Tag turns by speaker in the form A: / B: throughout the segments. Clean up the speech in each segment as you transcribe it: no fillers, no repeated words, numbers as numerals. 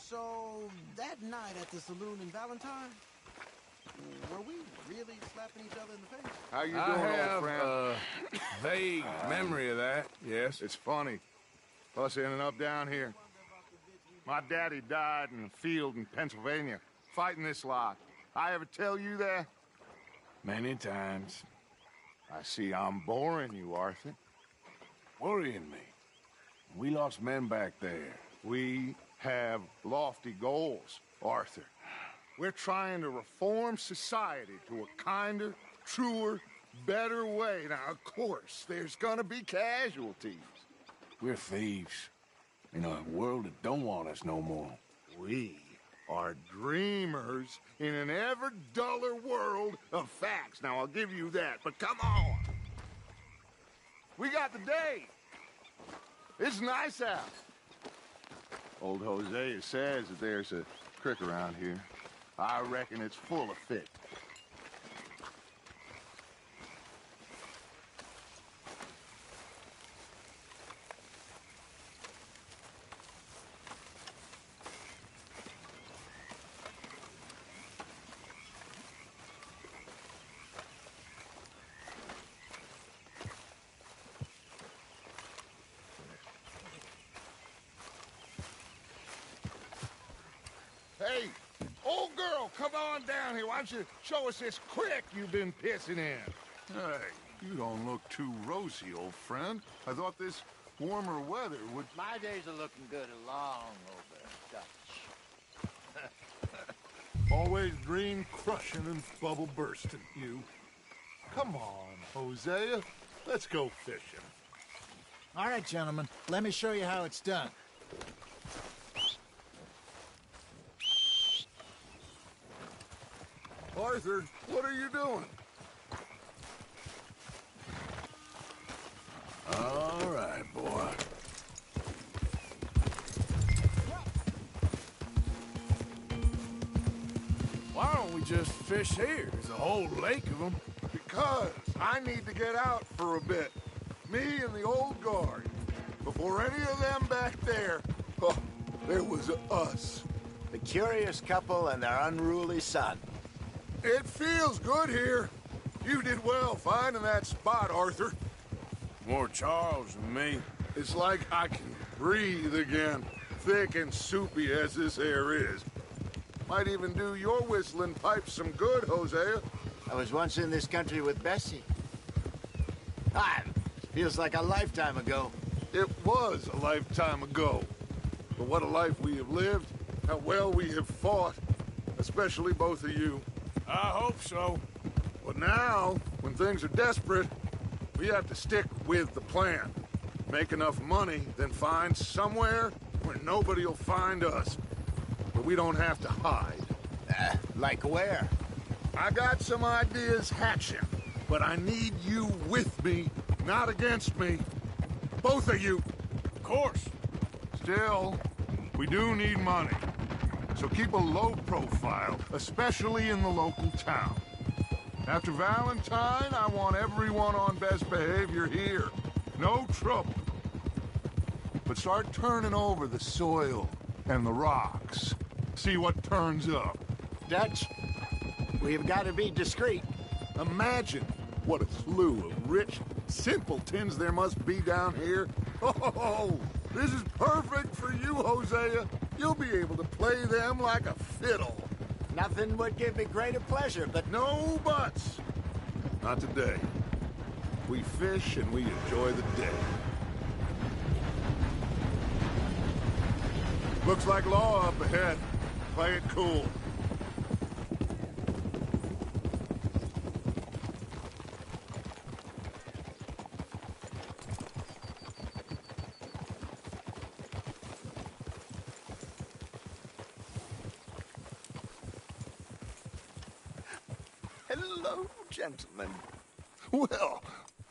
A: So, that night at the saloon in Valentine, were we really slapping each other in the face?
B: How you
C: I
B: doing,
C: have
B: old friend?
C: a vague memory of that, yes.
B: It's funny. Us ending up down here. My daddy died in a field in Pennsylvania, fighting this lot. I ever tell you that?
C: Many times.
B: I see I'm boring you, Arthur.
C: Worrying me. We lost men back there.
B: We have lofty goals, Arthur. We're trying to reform society to a kinder, truer, better way. Now, of course, there's gonna be casualties.
C: We're thieves. In a world that don't want us no more.
B: We are dreamers in an ever duller world of facts. Now, I'll give you that, but come on. We got the day. It's nice out. Old Hosea says that there's a creek around here. I reckon it's full of fish. Hey, old girl, come on down here. Why don't you show us this creek you've been pissing in?
D: Hey, you don't look too rosy, old friend. I thought this warmer weather would...
E: My days are looking good along over Dutch.
D: Always dream crushing and bubble bursting, you. Come on, Hosea. Let's go fishing.
F: All right, gentlemen. Let me show you how it's done.
D: Arthur, what are you doing?
C: All right, boy. Why don't we just fish here? There's a whole lake of them.
B: Because I need to get out for a bit. Me and the old guard. Before any of them back there, oh, there was us.
E: The curious couple and their unruly son.
B: It feels good here. You did well finding that spot, Arthur.
C: More Charles than me.
B: It's like I can breathe again, thick and soupy as this air is. Might even do your whistling pipes some good, Hosea.
E: I was once in this country with Bessie. Ah, feels like a lifetime ago.
B: It was a lifetime ago. But what a life we have lived, how well we have fought, especially both of you.
C: I hope so.
B: But now, when things are desperate, we have to stick with the plan. Make enough money, then find somewhere where nobody will find us. Where we don't have to hide.
E: Like where?
B: I got some ideas hatching, but I need you with me, not against me. Both of you.
C: Of course.
B: Still, we do need money. So keep a low profile, especially in the local town. After Valentine, I want everyone on best behavior here. No trouble. But start turning over the soil and the rocks. See what turns up.
E: Dutch, we've got to be discreet.
B: Imagine what a slew of rich simpletons there must be down here. Oh, this is perfect for you, Hosea. You'll be able to play them like a fiddle.
E: Nothing would give me greater pleasure, but
B: No buts. Not today. We fish and we enjoy the day. Looks like law up ahead. Play it cool.
E: hello, gentlemen.
B: Well,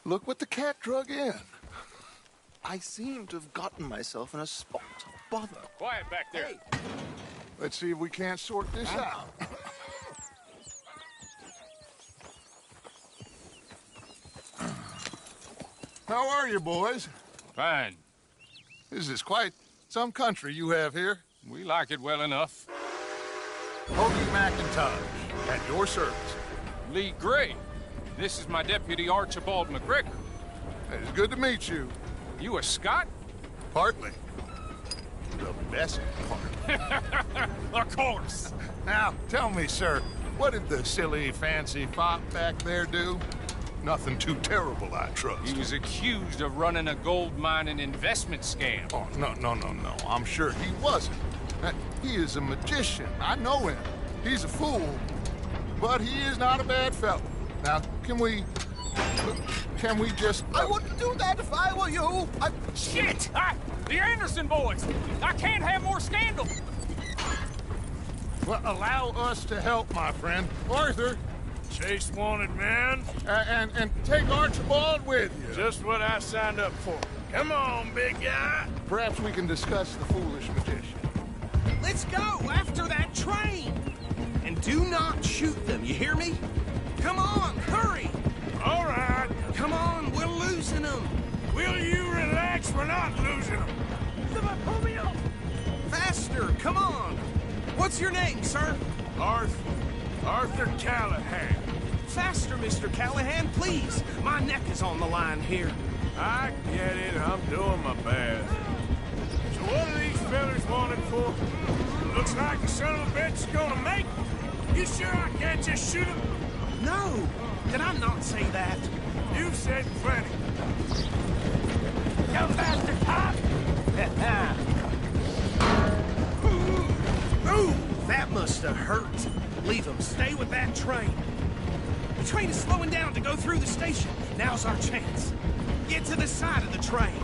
B: look what the cat drug in.
A: I seem to have gotten myself in a spot of bother.
C: Quiet back there.
A: Hey,
B: Let's see if we can't sort this out. How are you, boys?
C: Fine.
B: This is quite some country you have here.
G: We like it well enough.
B: Toby McIntosh, at your service.
G: Lee Gray. This is my deputy Archibald McGregor.
B: It's good to meet you.
G: You a Scot?
B: Partly. The best part.
G: Of course.
B: Now, tell me, sir, what did the silly, fancy fop back there do? Nothing too terrible, I trust.
G: He was accused of running a gold mining investment scam.
B: Oh, no. I'm sure he wasn't. He is a magician. I know him. He's a fool, but he is not a bad fellow. Now, can we just...
A: I wouldn't do that if I were you.
G: Shit! The Anderson boys! I can't have more scandal!
B: Well, allow us to help, my friend. Arthur,
C: Chase wanted man.
B: and take Archibald with you.
C: Just what I signed up for. Come on, big guy.
B: Perhaps we can discuss the foolish magician.
A: Let's go after that train. And do not shoot them, you hear me? Come on, hurry.
C: All right.
A: Come on, we're losing them.
C: Will you relax? We're not losing them.
A: Somebody pull me up. Faster, come on. What's your name, sir?
C: Arthur Callahan.
A: Faster, Mr. Callahan, please. My neck is on the line here.
C: I get it. I'm doing my best. So what are these fellas wanted for? Looks like the son of a bitch is gonna make it. You sure I can't just shoot him?
A: No, did I not say that?
C: You said plenty.
A: You bastard cop! Ooh, that must have hurt. Leave him. Stay with that train. The train is slowing down to go through the station. Now's our chance. Get to the side of the train.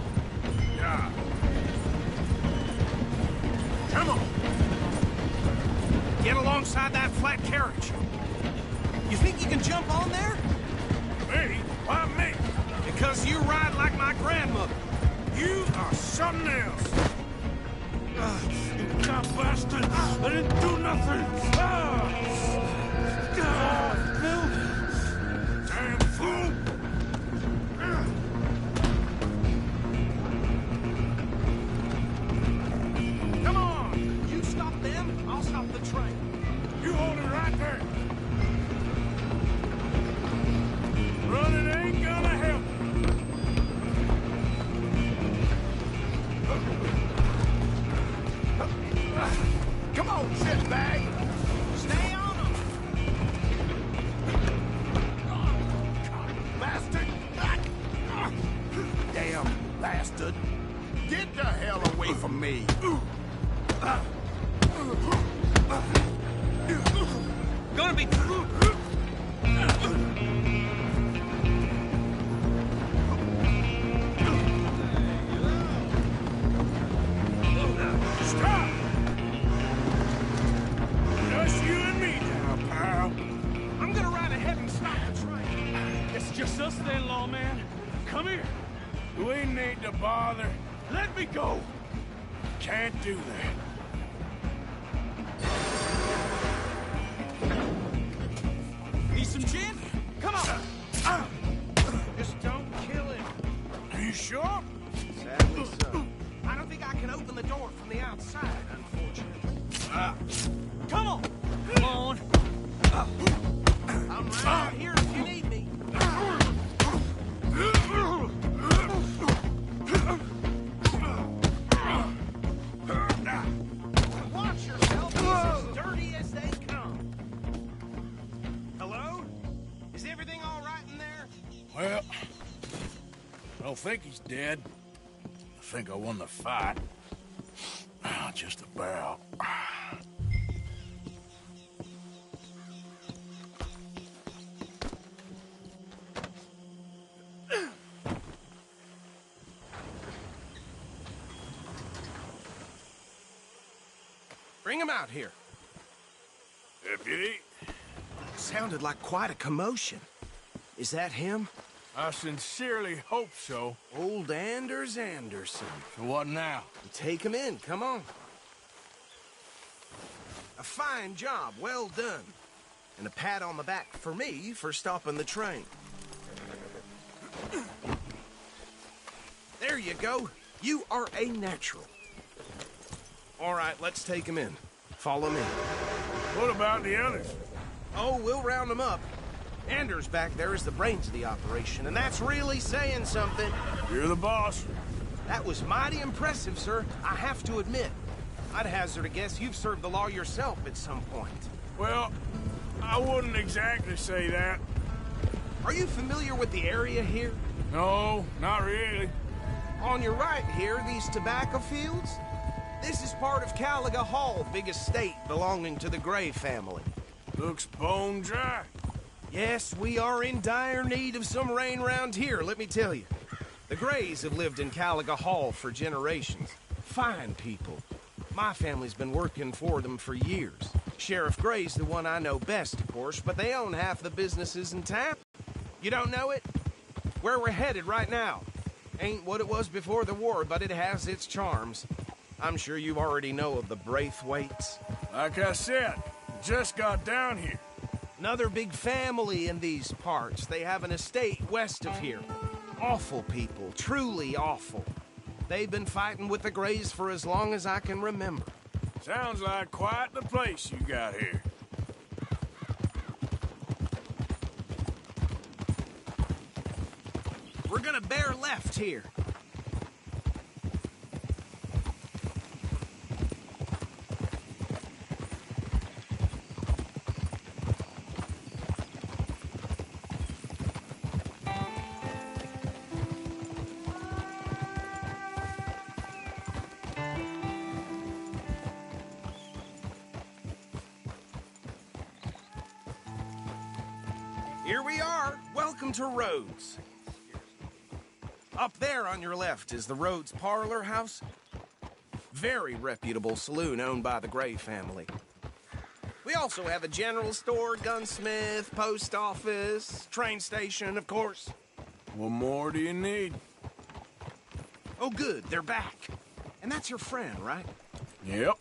C: Yeah.
A: Come on. Get alongside that flat carriage. You think you can jump on there?
C: Me? Why me?
A: Because you ride like my grandmother.
C: You are something else. You god bastard! I didn't do nothing! Bill! Damn fool!
A: Come on! You stop them, I'll stop the train.
C: You hold it right there! Running ain't gonna help!
B: Come on, shitbag!
A: Stay on them!
B: Bastard!
A: Damn bastard!
B: Get the hell away from me!
A: Gonna be...
C: Stop! Just you and me now, pal.
A: I'm gonna ride ahead and stop the train.
G: It's just us then, lawman. Come here.
C: We need to bother.
G: Let me go.
C: Can't do that.
A: Need some gin? Come on! Just don't kill him.
C: Are you sure?
A: Sadly so. I don't think I can open the door from the outside, unfortunately.
G: Come on. Come on.
A: I'm right out here if you need me. Watch yourself. He's as dirty as they come. Hello? Is everything all right in there?
C: Well, I don't think he's dead. I think I won the fight. Just about.
A: Bring him out here.
C: Deputy,
A: Sounded like quite a commotion. Is that him?
C: I sincerely hope so.
A: Old Anders Anderson.
C: So what now?
A: Take him in, come on. A fine job, well done. And a pat on the back for me for stopping the train. There you go. You are a natural. All right, let's take him in. Follow me.
C: What about the others?
A: Oh, we'll round them up. Anders back there is the brains of the operation, and that's really saying something.
C: You're the boss.
A: That was mighty impressive, sir. I have to admit. I'd hazard a guess you've served the law yourself at some point.
C: Well, I wouldn't exactly say that.
A: Are you familiar with the area here?
C: No, not really.
A: On your right here, these tobacco fields? This is part of Caliga Hall, big estate belonging to the Gray family.
C: Looks bone dry.
A: Yes, we are in dire need of some rain round here, let me tell you. The Grays have lived in Caliga Hall for generations. Fine people. My family's been working for them for years. Sheriff Gray's the one I know best, of course, but they own half the businesses in town. You don't know it? Where we're headed right now. Ain't what it was before the war, but it has its charms. I'm sure you already know of the Braithwaites.
C: Like I said, just got down here.
A: Another big family in these parts. They have an estate west of here. Awful people, truly awful. They've been fighting with the Grays for as long as I can remember.
C: Sounds like quite the place you got here.
A: We're gonna bear left here. Here we are. Welcome to Rhodes. Up there on your left is the Rhodes Parlor House. Very reputable saloon owned by the Gray family. We also have a general store, gunsmith, post office, train station, of course.
C: What more do you need?
A: Oh, good, they're back. And that's your friend, right?
C: Yep.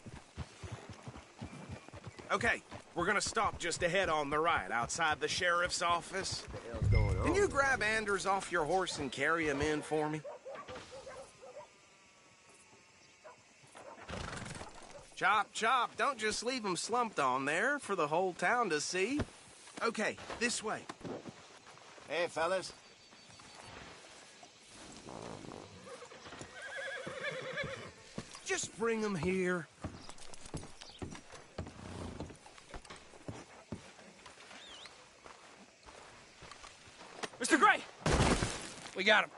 A: Okay, we're gonna stop just ahead on the right, outside the sheriff's office.
E: What the hell's going on?
A: Can you grab Anders off your horse and carry him in for me? Chop, chop, don't just leave him slumped on there for the whole town to see. Okay, this way.
E: Hey, fellas.
A: Just bring him here.
G: Mr. Gray! We got him.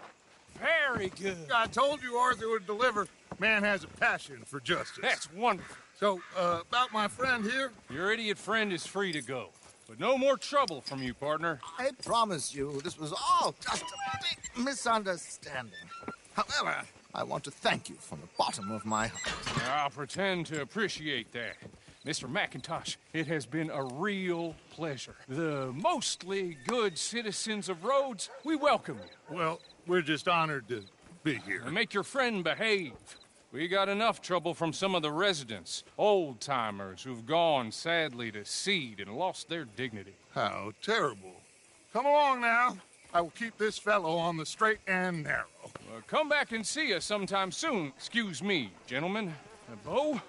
G: Very good.
D: I told you Arthur would deliver. Man has a passion for justice.
G: That's wonderful.
D: So, about my friend here?
G: Your idiot friend is free to go. But no more trouble from you, partner.
F: I promise you, this was all just a big misunderstanding. However, I want to thank you from the bottom of my heart.
G: I'll pretend to appreciate that. Mr. McIntosh, it has been a real pleasure. The mostly good citizens of Rhodes, we welcome you.
D: Well, we're just honored to be here.
G: And make your friend behave. We got enough trouble from some of the residents, old-timers who've gone, sadly, to seed and lost their dignity.
D: How terrible. Come along now. I will keep this fellow on the straight and narrow.
G: Come back and see us sometime soon. Excuse me, gentlemen. Bo,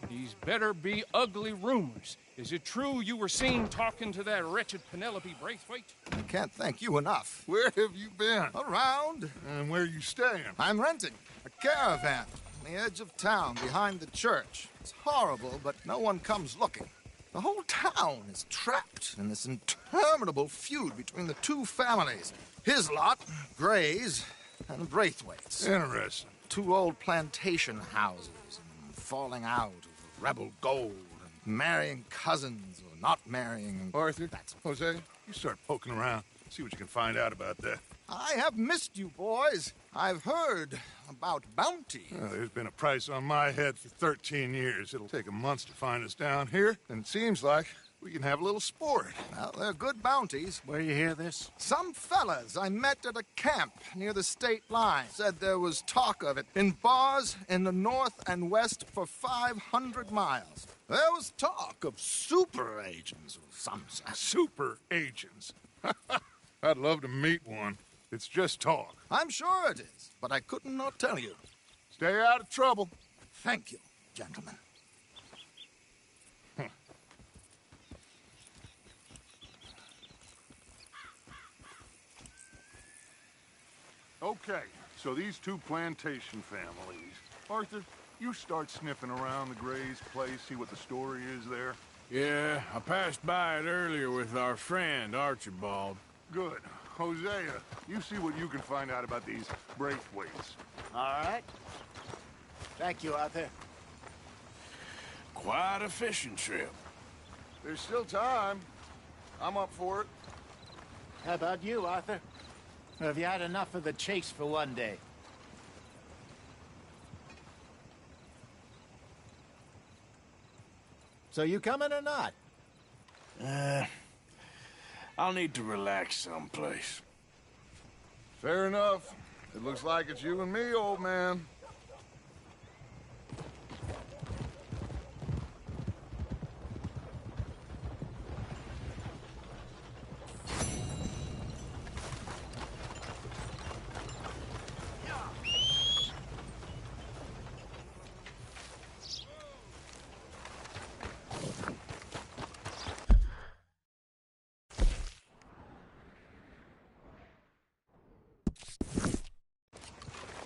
G: these better be ugly rumors. Is it true you were seen talking to that wretched Penelope Braithwaite?
F: I can't thank you enough.
D: Where have you been?
F: Around,
D: And where you staying?
F: I'm renting a caravan on the edge of town behind the church. It's horrible, but no one comes looking. The whole town is trapped in this interminable feud between the two families. His lot, Gray's, and Braithwaite's.
D: Interesting.
F: Two old plantation houses and falling out of rebel gold and marrying cousins or not marrying.
D: Arthur, Jose, you start poking around. See what you can find out about that.
F: I have missed you, boys. I've heard about bounty.
D: Well, there's been a price on my head for 13 years. It'll take a month to find us down here, and it seems like we can have a little sport.
F: Well, they're good bounties.
D: Where you hear this?
F: Some fellas I met at a camp near the state line said there was talk of it in bars in the north and west for 500 miles. There was talk of super agents of some sort.
D: Super agents. I'd love to meet one. It's just talk.
F: I'm sure it is, but I couldn't not tell you.
D: Stay out of trouble.
F: Thank you. gentlemen.
B: Okay, so these two plantation families. Arthur, you start sniffing around the Gray's place, see what the story is there.
C: Yeah, I passed by it earlier with our friend, Archibald.
B: Good. Hosea, you see what you can find out about these Braithwaites.
E: All right. Thank you, Arthur.
C: Quite a fishing trip.
B: There's still time. I'm up for it.
E: How about you, Arthur? Or have you had enough of the chase for one day? So you coming or not?
C: I'll need to relax someplace.
B: Fair enough. It looks like it's you and me, old man.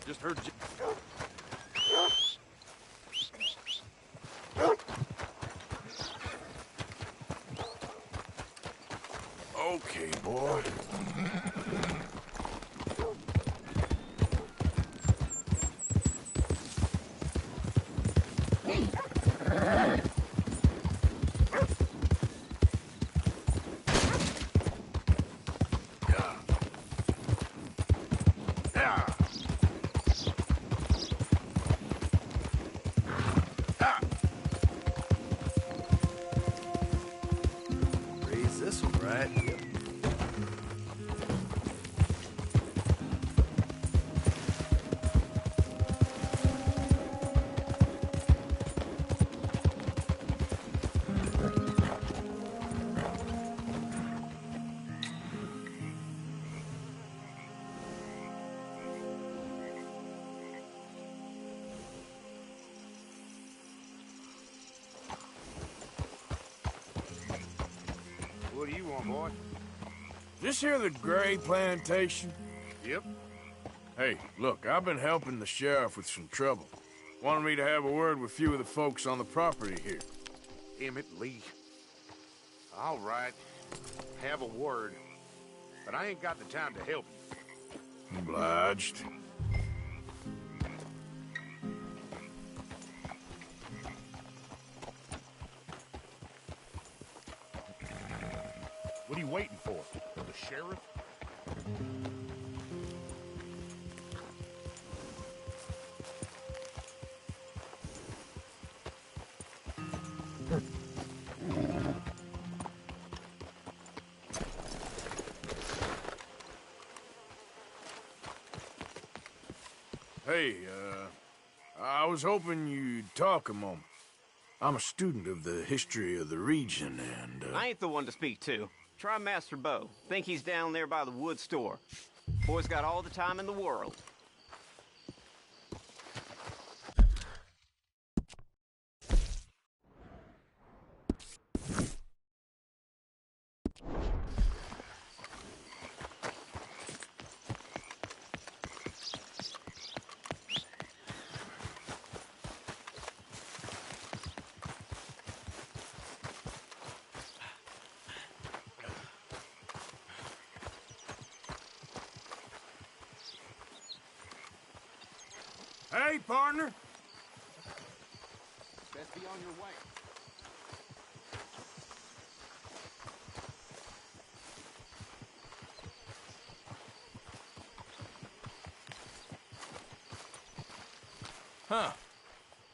C: Just heard you. Okay, boy.
A: Raise this one, right?
C: What do you want, boy? This here the Gray plantation?
B: Yep.
C: Hey, look, I've been helping the sheriff with some trouble. Wanted me to have a word with a few of the folks on the property here.
H: Emmett Lee. All right. Have a word. But I ain't got the time to help you.
C: Obliged.
H: What are you waiting for? The sheriff?
C: Hey, I was hoping you'd talk a moment. I'm a student of the history of the region, and,
I: I ain't the one to speak to. Try Master Bo. Think he's down there by the wood store. Boy's got all the time in the world.
C: Hey, partner!
I: Best be on your way.
C: Huh.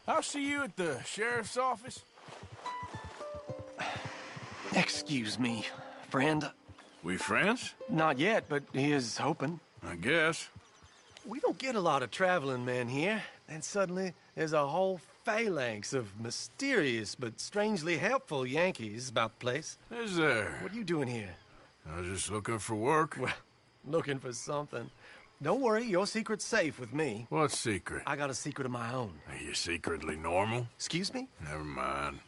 C: I'll see you at the sheriff's office.
A: Excuse me, friend.
C: We friends?
A: Not yet, but he is hoping.
C: I guess.
A: We don't get a lot of traveling men here, and suddenly there's a whole phalanx of mysterious but strangely helpful Yankees about the place.
C: Is there?
A: What are you doing here?
C: I was just looking for work.
A: Well, looking for something. Don't worry, your secret's safe with me.
C: What secret?
A: I got a secret of my own.
C: Are you secretly normal?
A: Excuse me?
C: Never mind.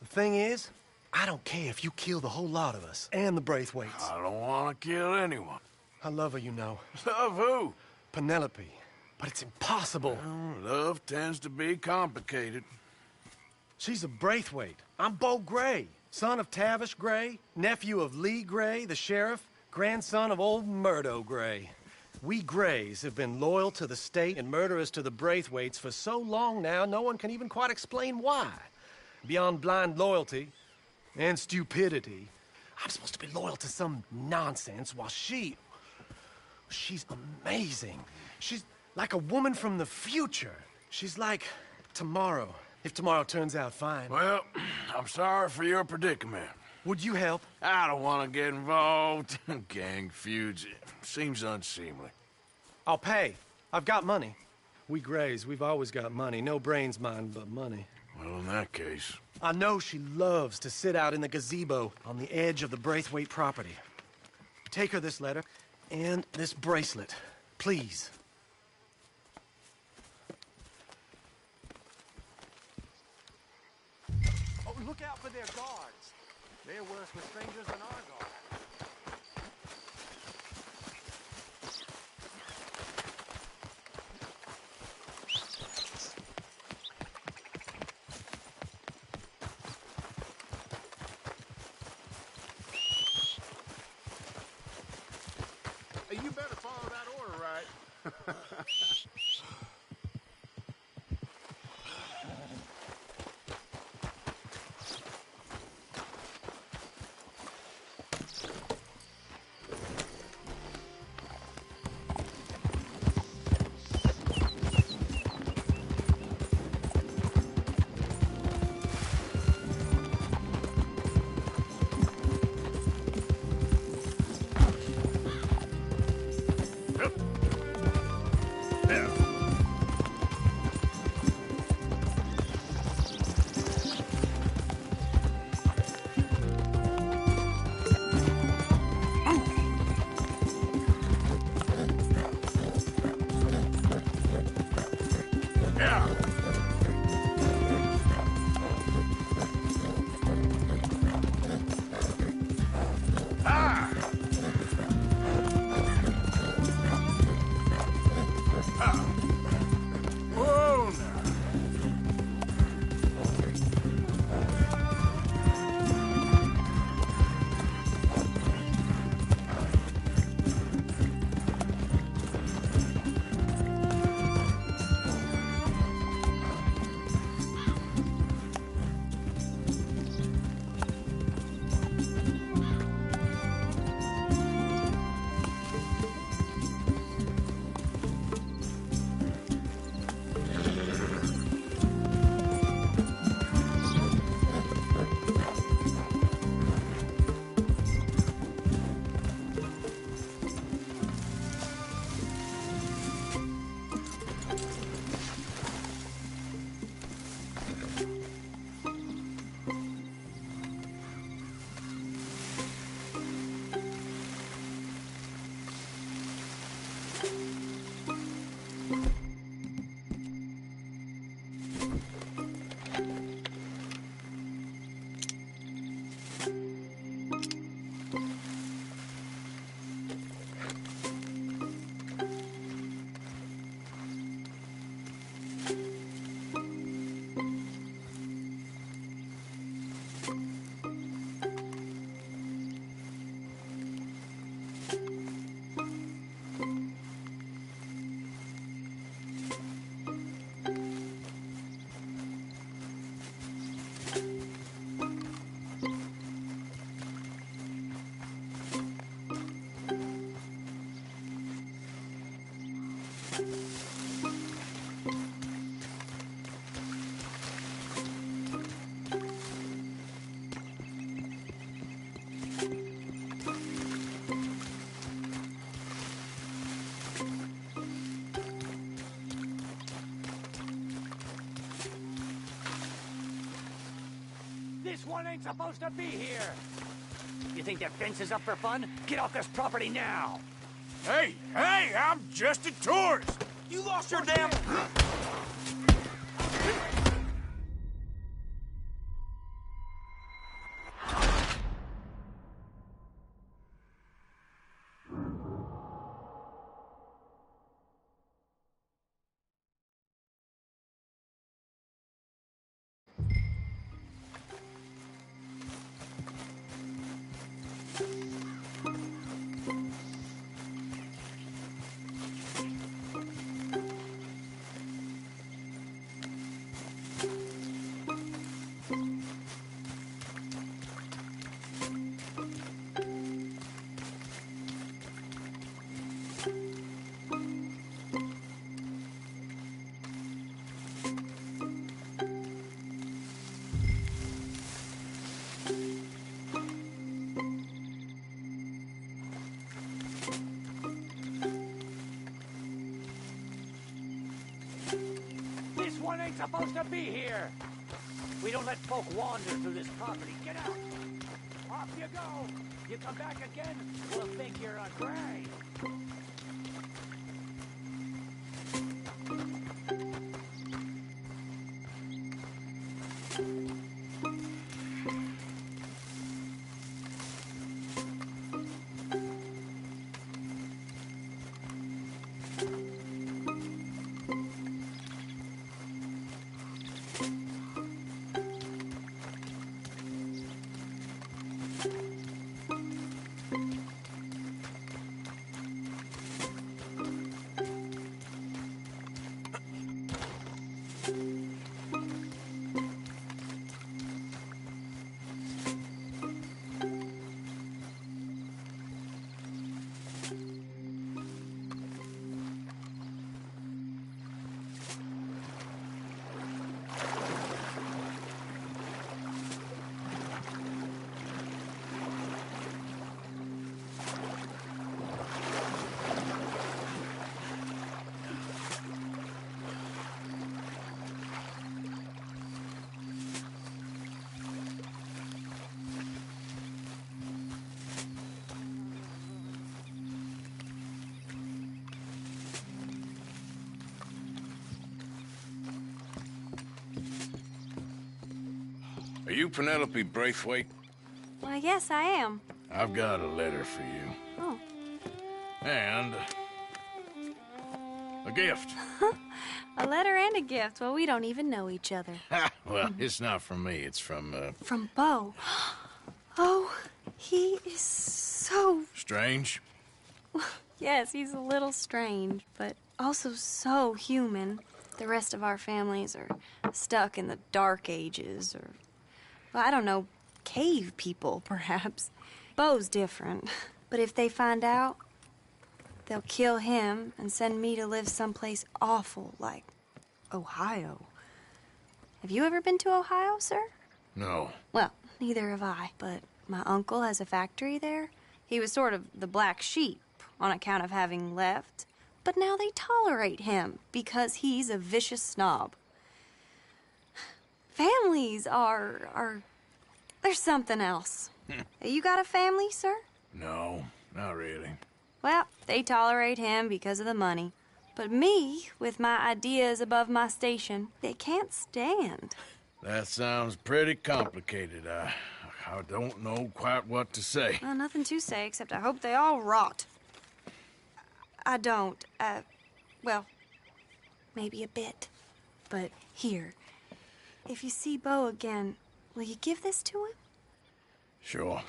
A: The thing is, I don't care if you kill the whole lot of us and the Braithwaites.
C: I don't want to kill anyone.
A: I love her, you know.
C: Love who?
A: Penelope. But it's impossible.
C: Well, love tends to be complicated.
A: She's a Braithwaite. I'm Beau Gray, son of Tavish Gray, nephew of Lee Gray, the sheriff, grandson of old Murdo Gray. We Grays have been loyal to the state and murderous to the Braithwaites for so long now, no one can even quite explain why. Beyond blind loyalty and stupidity, I'm supposed to be loyal to some nonsense while she's amazing. She's like a woman from the future. She's like tomorrow, if tomorrow turns out fine.
C: Well, I'm sorry for your predicament.
A: Would you help?
C: I don't want to get involved. Gang feuds. It seems unseemly.
A: I'll pay. I've got money. We Grays, we've always got money. No brains, mind, but money.
C: Well, in that case...
A: I know she loves to sit out in the gazebo on the edge of the Braithwaite property. Take her this letter and this bracelet, please. Oh, look out for their guards. They're worse with strangers than our guards.
H: Hey, you better follow that order, right?
J: This one ain't supposed to be here! You think the fence is up for fun? Get off this property now!
C: Hey, I'm just a tourist.
J: You lost your damn... This one ain't supposed to be here. We don't let folk wander through this property. Get out. Off you go. You come back again, we'll think you're a gray.
C: Are you Penelope Braithwaite?
K: Why, yes, I am.
C: I've got a letter for you.
K: Oh.
C: And a gift.
K: A letter and a gift. Well, we don't even know each other.
C: Well, it's not from me. It's from,
K: From Bo. Oh, he is so...
C: Strange?
K: Yes, he's a little strange, but also so human. The rest of our families are stuck in the Dark Ages, or, well, I don't know, cave people, perhaps. Bo's different. But if they find out, they'll kill him and send me to live someplace awful like Ohio. Have you ever been to Ohio, sir?
C: No.
K: Well, neither have I, but my uncle has a factory there. He was sort of the black sheep on account of having left, but now they tolerate him because he's a vicious snob. Families are there's something else. You got a family, sir?
C: No, not really.
K: Well, they tolerate him because of the money. But me, with my ideas above my station, they can't stand.
C: That sounds pretty complicated. I don't know quite what to say.
K: Well, nothing to say, except I hope they all rot. I don't, well, maybe a bit. But here, if you see Bo again, will you give this to him?
C: Sure.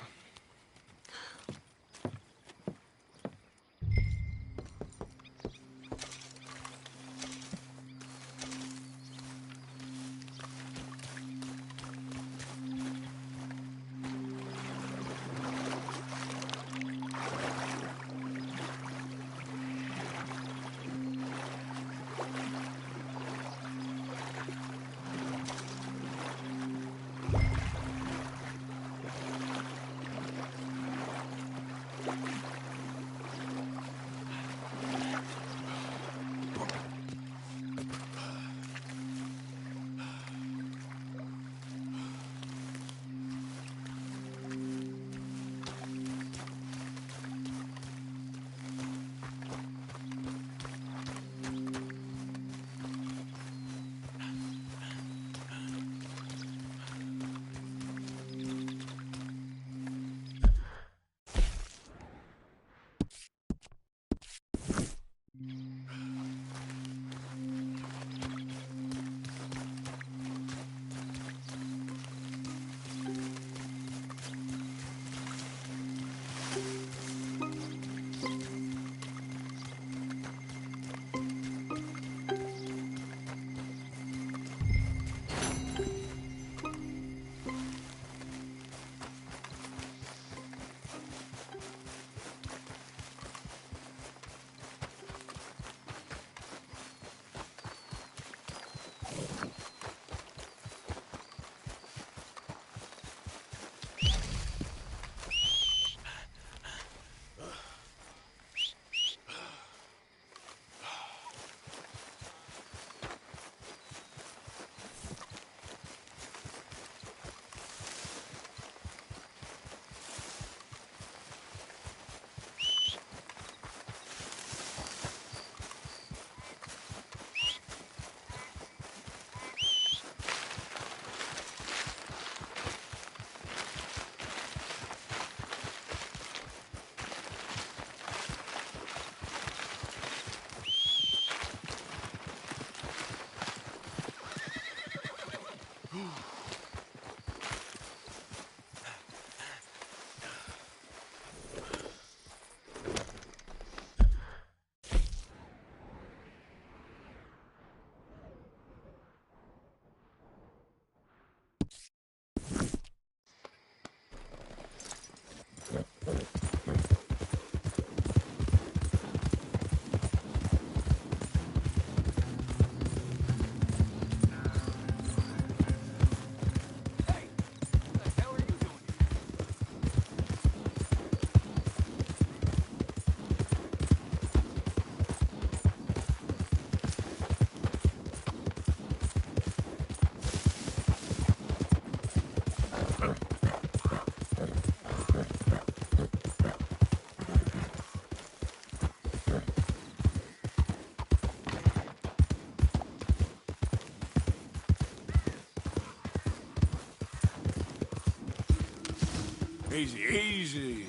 C: Easy, easy.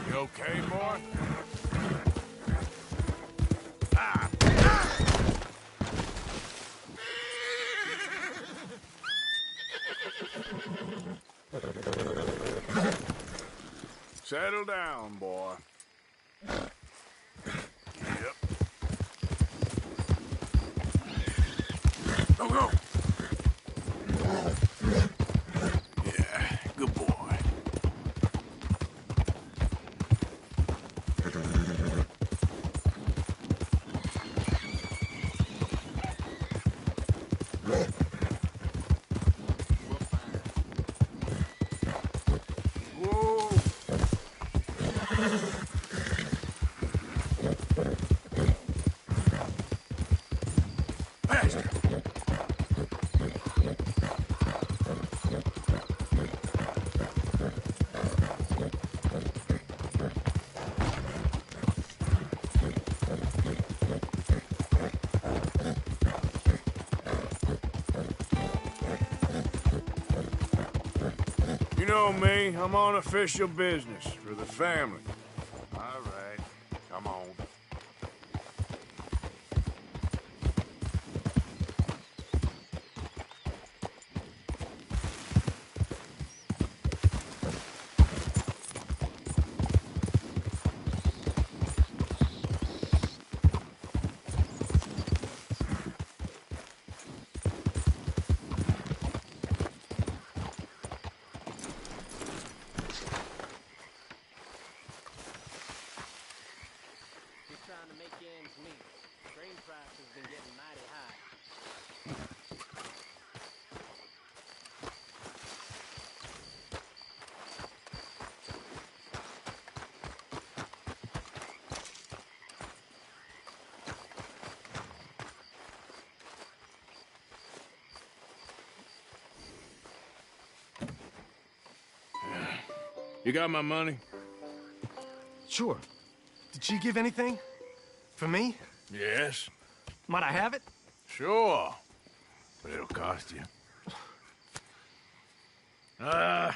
C: You okay, boy? Settle down, boy. Yep. Go. Yeah, good boy. Whoa. Faster. You know me, I'm on official business for the family.
H: All right, come on.
I: Just trying to make ends meet. Grain price has been getting mighty high.
C: You got my money?
A: Sure. Did she give anything? For me?
C: Yes.
A: Might I have it?
C: Sure. But it'll cost you. I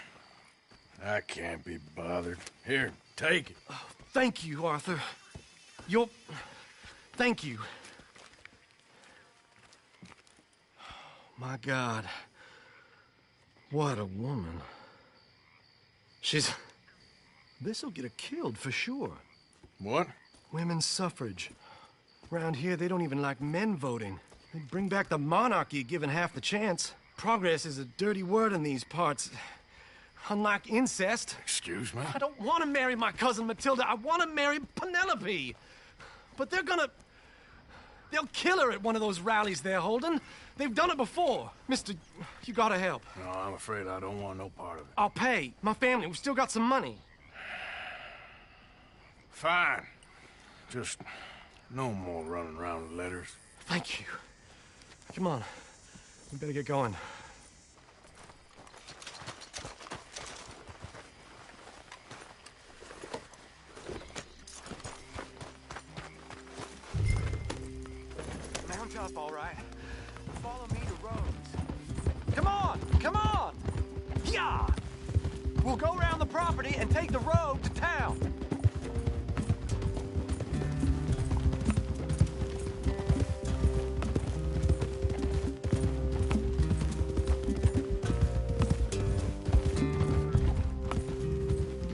C: can't be bothered. Here, take it.
A: Oh, thank you, Arthur. You'll... Thank you. My God. What a woman. She's... This'll get her killed for sure.
C: What?
A: Women's suffrage. Around here, they don't even like men voting. They'd bring back the monarchy given half the chance. Progress is a dirty word in these parts. Unlike incest.
C: Excuse me?
A: I don't want to marry my cousin Matilda. I want to marry Penelope. But they're gonna... They'll kill her at one of those rallies they're holding. They've done it before. Mister, you gotta help.
C: No, I'm afraid I don't want no part of it.
A: I'll pay. My family, we've still got some money.
C: Fine. Just no more running around with letters.
A: Thank you. Come on. We better get going. Mount up, all right. Follow me to Rhodes. Come on! Come on! Yeah! We'll go around the property and take the road to town.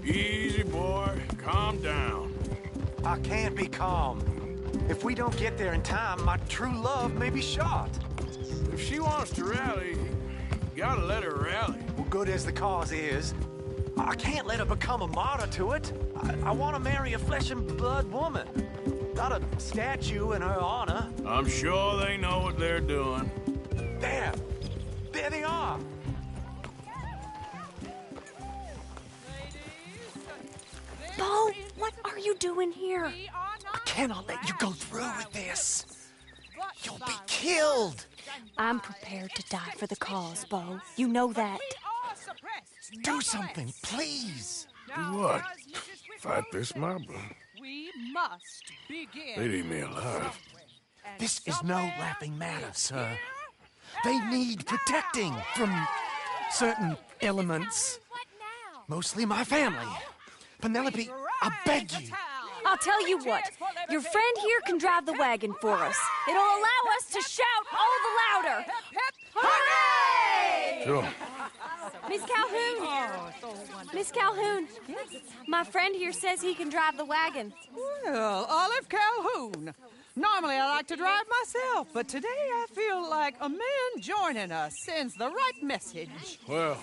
C: Easy, boy. Calm down.
A: I can't be calm. If we don't get there in time, my true love may be shot.
C: If she wants to rally, you gotta let her rally.
A: Well, good as the cause is, I can't let her become a martyr to it. I want to marry a flesh and blood woman, not a statue in her honor.
C: I'm sure they know what they're doing.
A: There! There they are!
K: Bo, what are you doing here?
A: I cannot let you go through with this. You'll be killed.
K: I'm prepared to die for the cause, Bo. You know that.
A: Do something, please.
C: Do what? Fight this mob?
L: We must begin.
C: They'd eat me alive.
A: This is no laughing matter, sir. They need protecting from
M: certain elements. Mostly my family. Penelope, I beg you.
K: I'll tell you what. Your friend here can drive the wagon for us. It'll allow us to shout all the louder. Hooray!
C: Sure.
K: Miss Calhoun. Miss Calhoun. My friend here says he can drive the wagon.
L: Well, Olive Calhoun. Normally I like to drive myself, but today I feel like a man joining us sends the right message.
C: Well,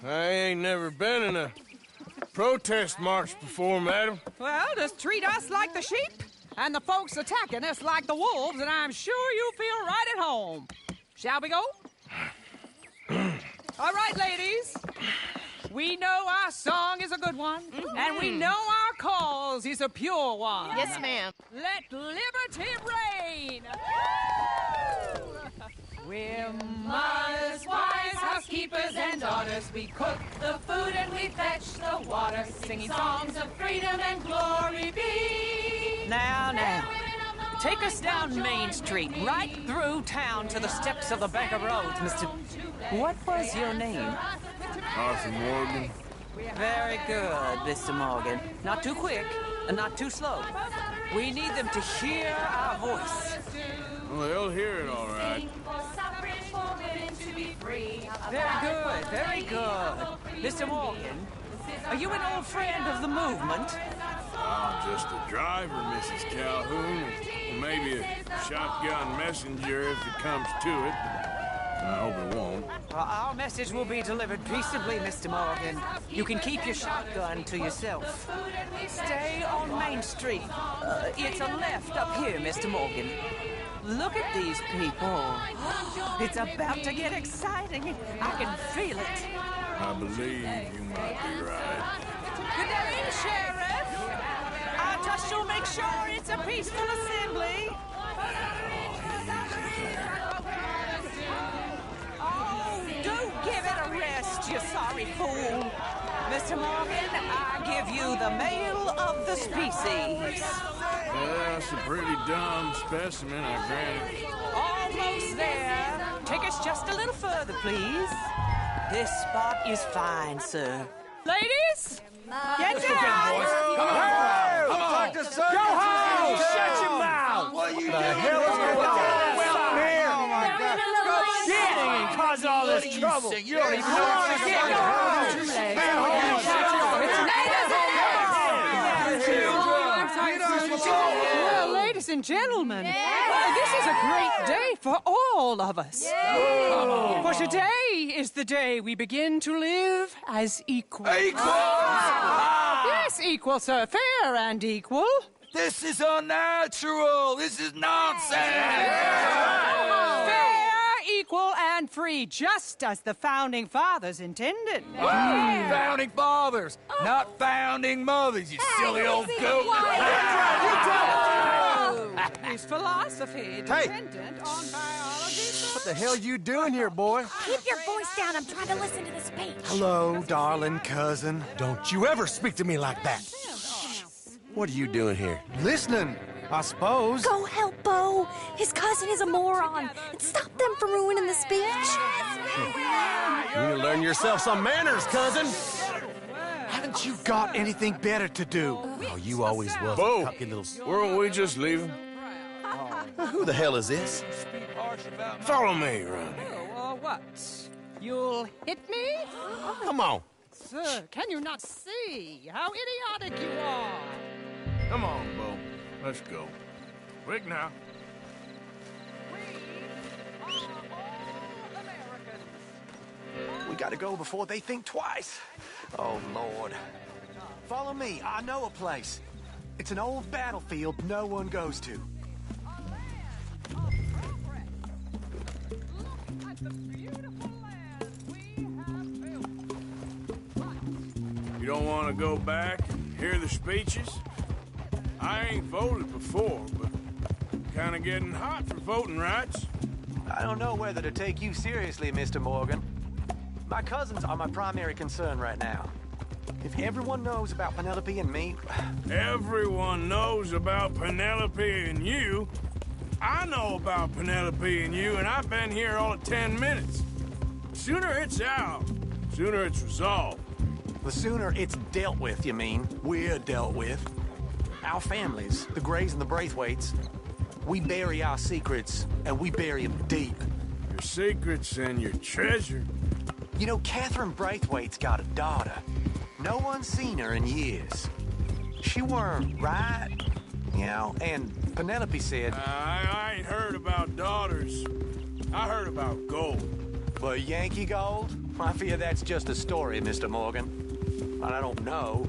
C: I ain't never been in a protest march before, madam.
L: Well, just treat us like the sheep, and the folks attacking us like the wolves, and I'm sure you'll feel right at home. Shall we go? All right, ladies. We know our song is a good one, and we know our cause is a pure one.
N: Yes, ma'am.
L: Let liberty reign! We're mothers, wives, housekeepers, and daughters. We cook the food and we fetch the water, singing songs of freedom and glory be.
J: Now. Take us down Main Street, right through town to the steps of the Bank of Roads, Mr. What was your name?
C: Arthur Morgan.
J: Very good, Mr. Morgan. Not too quick and not too slow. We need them to hear our voice.
C: Well, they'll hear it all right.
J: Very good. Mr. Morgan, are you an old friend of the movement?
C: I'm just a driver, Mrs. Calhoun, and maybe a shotgun messenger if it comes to it. I hope it won't.
J: Our message will be delivered peaceably, Mr. Morgan. You can keep your shotgun to yourself. Stay on Main Street. It's a left up here, Mr. Morgan. Look at these people. It's about to get exciting. I can feel it.
C: I believe you might be right.
L: Good day, Sheriff.
J: I just will make sure it's a peaceful assembly. Oh, do give it a rest, you sorry fool. Mr. Morgan, I give you the male of the species.
C: Well, that's a pretty dumb specimen, I grant it.
J: Almost there. Take us just a little further, please. This spot is fine, sir.
L: Ladies, get down!
M: Come on! Go home! Shut your mouth! What are you doing? The hell is going on? Well, here! Oh, my God. Go sitting and cause all this trouble. You don't even know what you're getting.
L: Well, ladies and gentlemen, this is a great day for all of us. For today is the day we begin to live as equals.
M: Equal?
L: Yes, equal, sir. Fair and equal.
M: This is unnatural. This is nonsense.
L: Fair, equal, and free, just as the Founding Fathers intended.
M: Founding fathers, not founding mothers, you silly old goat.
L: His philosophy dependent on biology.
M: What the hell you doing here, boy?
K: Keep your voice down. I'm trying to listen to the speech.
M: Hello, darling cousin. Don't you ever speak to me like that.
A: What are you doing here?
M: Listening, I suppose.
K: Go help Bo. His cousin is a moron. And stop them from ruining the speech.
A: You need to learn yourself some manners, cousin.
M: Haven't you got anything better to do?
A: Oh, you always was
C: Bo,
A: a cocky little...
C: weren't we just leaving?
A: Who the hell is this?
C: Follow me around here.
L: What? You'll hit me?
A: Come on.
L: Sir, can you not see how idiotic you are?
C: Come on, Bo. Let's go. Quick now.
O: We gotta go before they think twice. Oh, Lord. Follow me. I know a place. It's an old battlefield no one goes to.
C: You don't want to go back and hear the speeches? I ain't voted before, but kind of getting hot for voting rights.
O: I don't know whether to take you seriously, Mr. Morgan. My cousins are my primary concern right now. If everyone knows about Penelope and me...
C: Everyone knows about Penelope and you. I know about Penelope and you, and I've been here all of 10 minutes. Sooner it's out, Sooner it's resolved.
O: The sooner it's dealt with, you mean? We're dealt with. Our families, the Grays and the Braithwaites, we bury our secrets, and we bury them deep.
C: Your secrets and your treasure.
O: You know, Catherine Braithwaite's got a daughter. No one's seen her in years. She weren't right, you know, and Penelope said...
C: I ain't heard about daughters. I heard about gold.
O: But Yankee gold? I fear that's just a story, Mr. Morgan. But I don't know.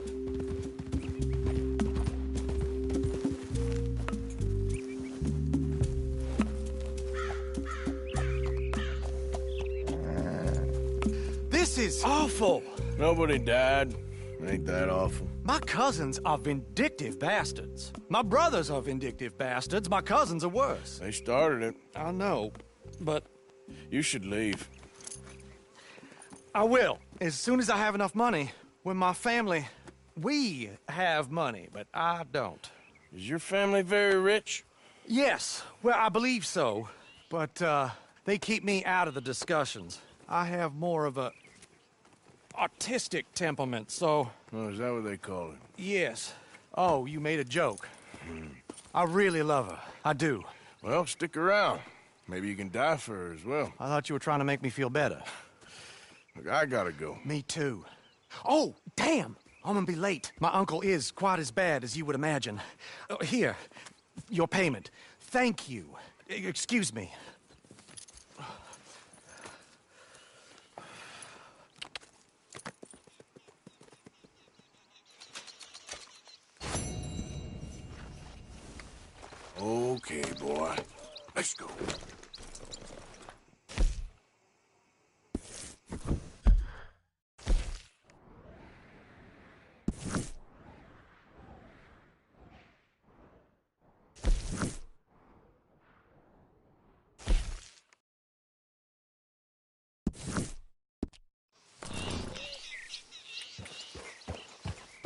O: This is awful.
C: Nobody died. Ain't that awful?
O: My cousins are vindictive bastards. My brothers are vindictive bastards. My cousins are worse.
C: They started it.
O: I know, but...
C: You should leave.
O: I will, as soon as I have enough money. When my family... We have money, but I don't.
C: Is your family very rich?
O: Yes, well, I believe so. But, they keep me out of the discussions. I have more of a... artistic temperament, so...
C: Oh, is that what they call it?
O: Yes. Oh, you made a joke. I really love her. I do.
C: Well, stick around. Maybe you can die for her as well.
O: I thought you were trying to make me feel better.
C: Look, I gotta go.
O: Me too. Oh, damn! I'm gonna be late. My uncle is quite as bad as you would imagine. Here, your payment. Thank you. Excuse me.
C: Okay, boy. Let's go.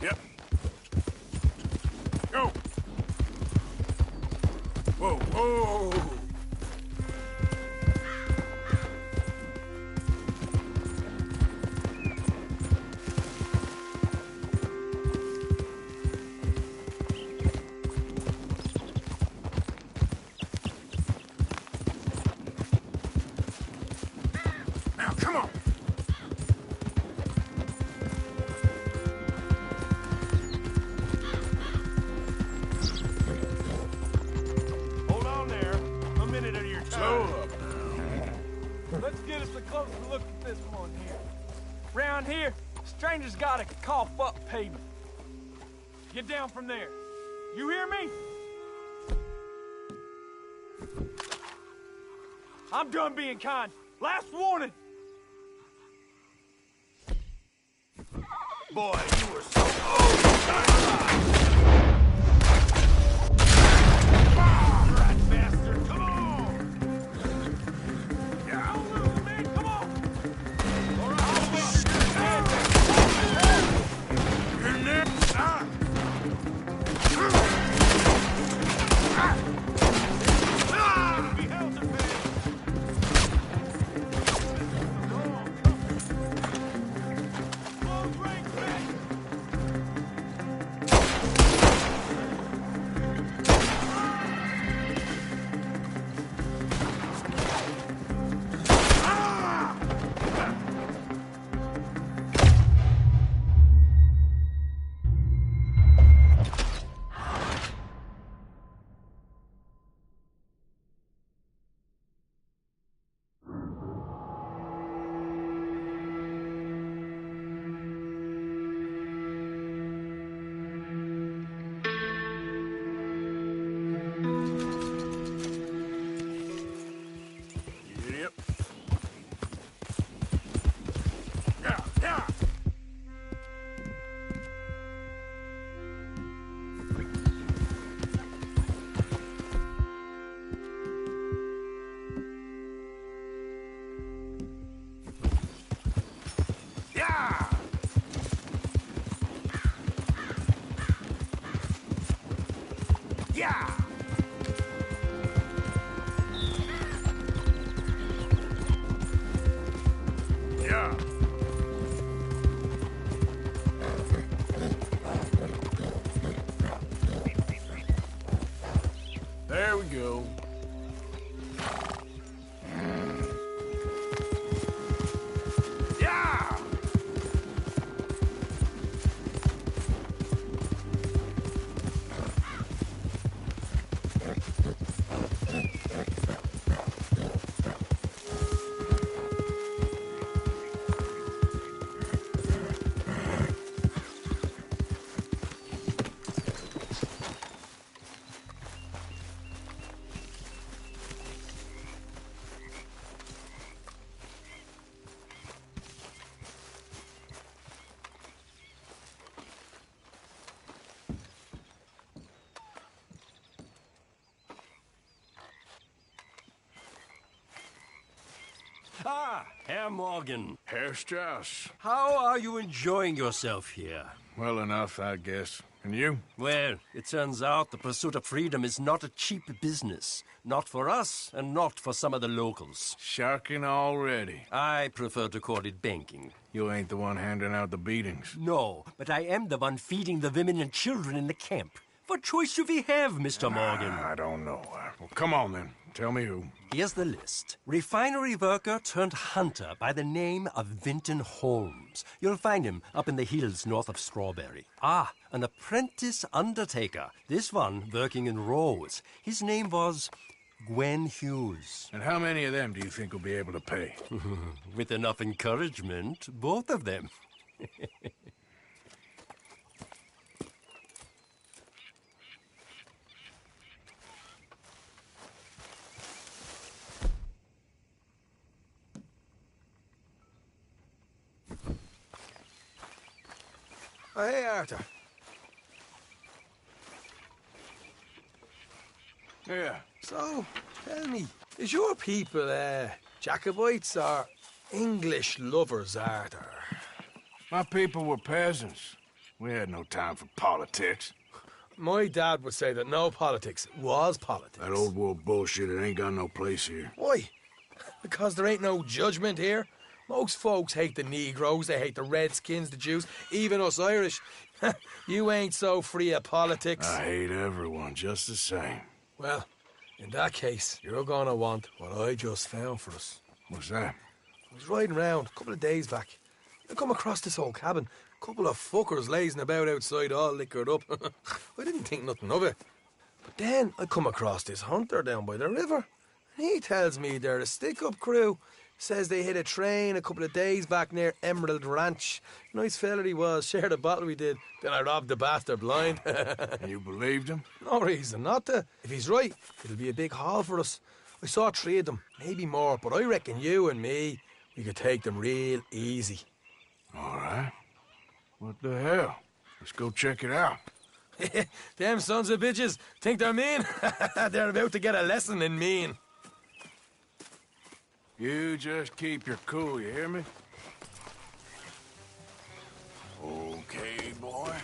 C: Yep. Go. Whoa, whoa. Now, come on.
M: Hold on there. A minute of your time.
C: Slow up now.
M: Let's get us a closer look at this one here. Round here, strangers gotta cough up payment. Get down from there. You hear me? I'm done being kind. Last warning.
A: Boy, you were so...
M: Rat bastard, come on! Yeah, I'll lose, man, come on! All right, I'll get
C: You're next.
M: be held to pay. Close ranks, man!
N: Ah, Herr Morgan.
H: Herr Strauss.
N: How are you enjoying yourself here?
H: Well enough, I guess. And you?
N: Well, it turns out the pursuit of freedom is not a cheap business. Not for us, and not for some of the locals.
H: Sharking already.
N: I prefer to call it banking.
H: You ain't the one handing out the beatings.
N: No, but I am the one feeding the women and children in the camp. What choice do we have, Mr. Morgan?
H: I don't know. Well, come on, then. Tell me who.
N: Here's the list. Refinery worker turned hunter by the name of Vinton Holmes. You'll find him up in the hills north of Strawberry. Ah, an apprentice undertaker. This one working in rows. His name was Gwen Hughes.
H: And how many of them do you think will be able to pay?
N: With enough encouragement, both of them.
P: Oh, hey, Arthur.
H: Yeah.
P: So, tell me, is your people, Jacobites or English lovers, Arthur?
H: My people were peasants. We had no time for politics.
P: My dad would say that no politics was politics.
H: That old world bullshit, it ain't got no place here.
P: Why? Because there ain't no judgment here. Most folks hate the Negroes, they hate the Redskins, the Jews, even us Irish. You ain't so free of politics.
H: I hate everyone just the same.
P: Well, in that case, you're gonna want what I just found for us.
H: What's that?
P: I was riding round a couple of days back. I come across this old cabin. A couple of fuckers lazing about outside all liquored up. I didn't think nothing of it. But then I come across this hunter down by the river. And he tells me they're a stick-up crew. Says they hit a train a couple of days back near Emerald Ranch. Nice fella he was, shared a bottle we did. Then I robbed the bastard blind.
H: You believed him?
P: No reason not to. If he's right, it'll be a big haul for us. I saw 3 of them, maybe more, but I reckon you and me, we could take them real easy.
H: All right. What the hell? Let's go check it out.
P: Them sons of bitches think they're mean. They're about to get a lesson in mean.
H: You just keep your cool, you hear me? Okay, boy.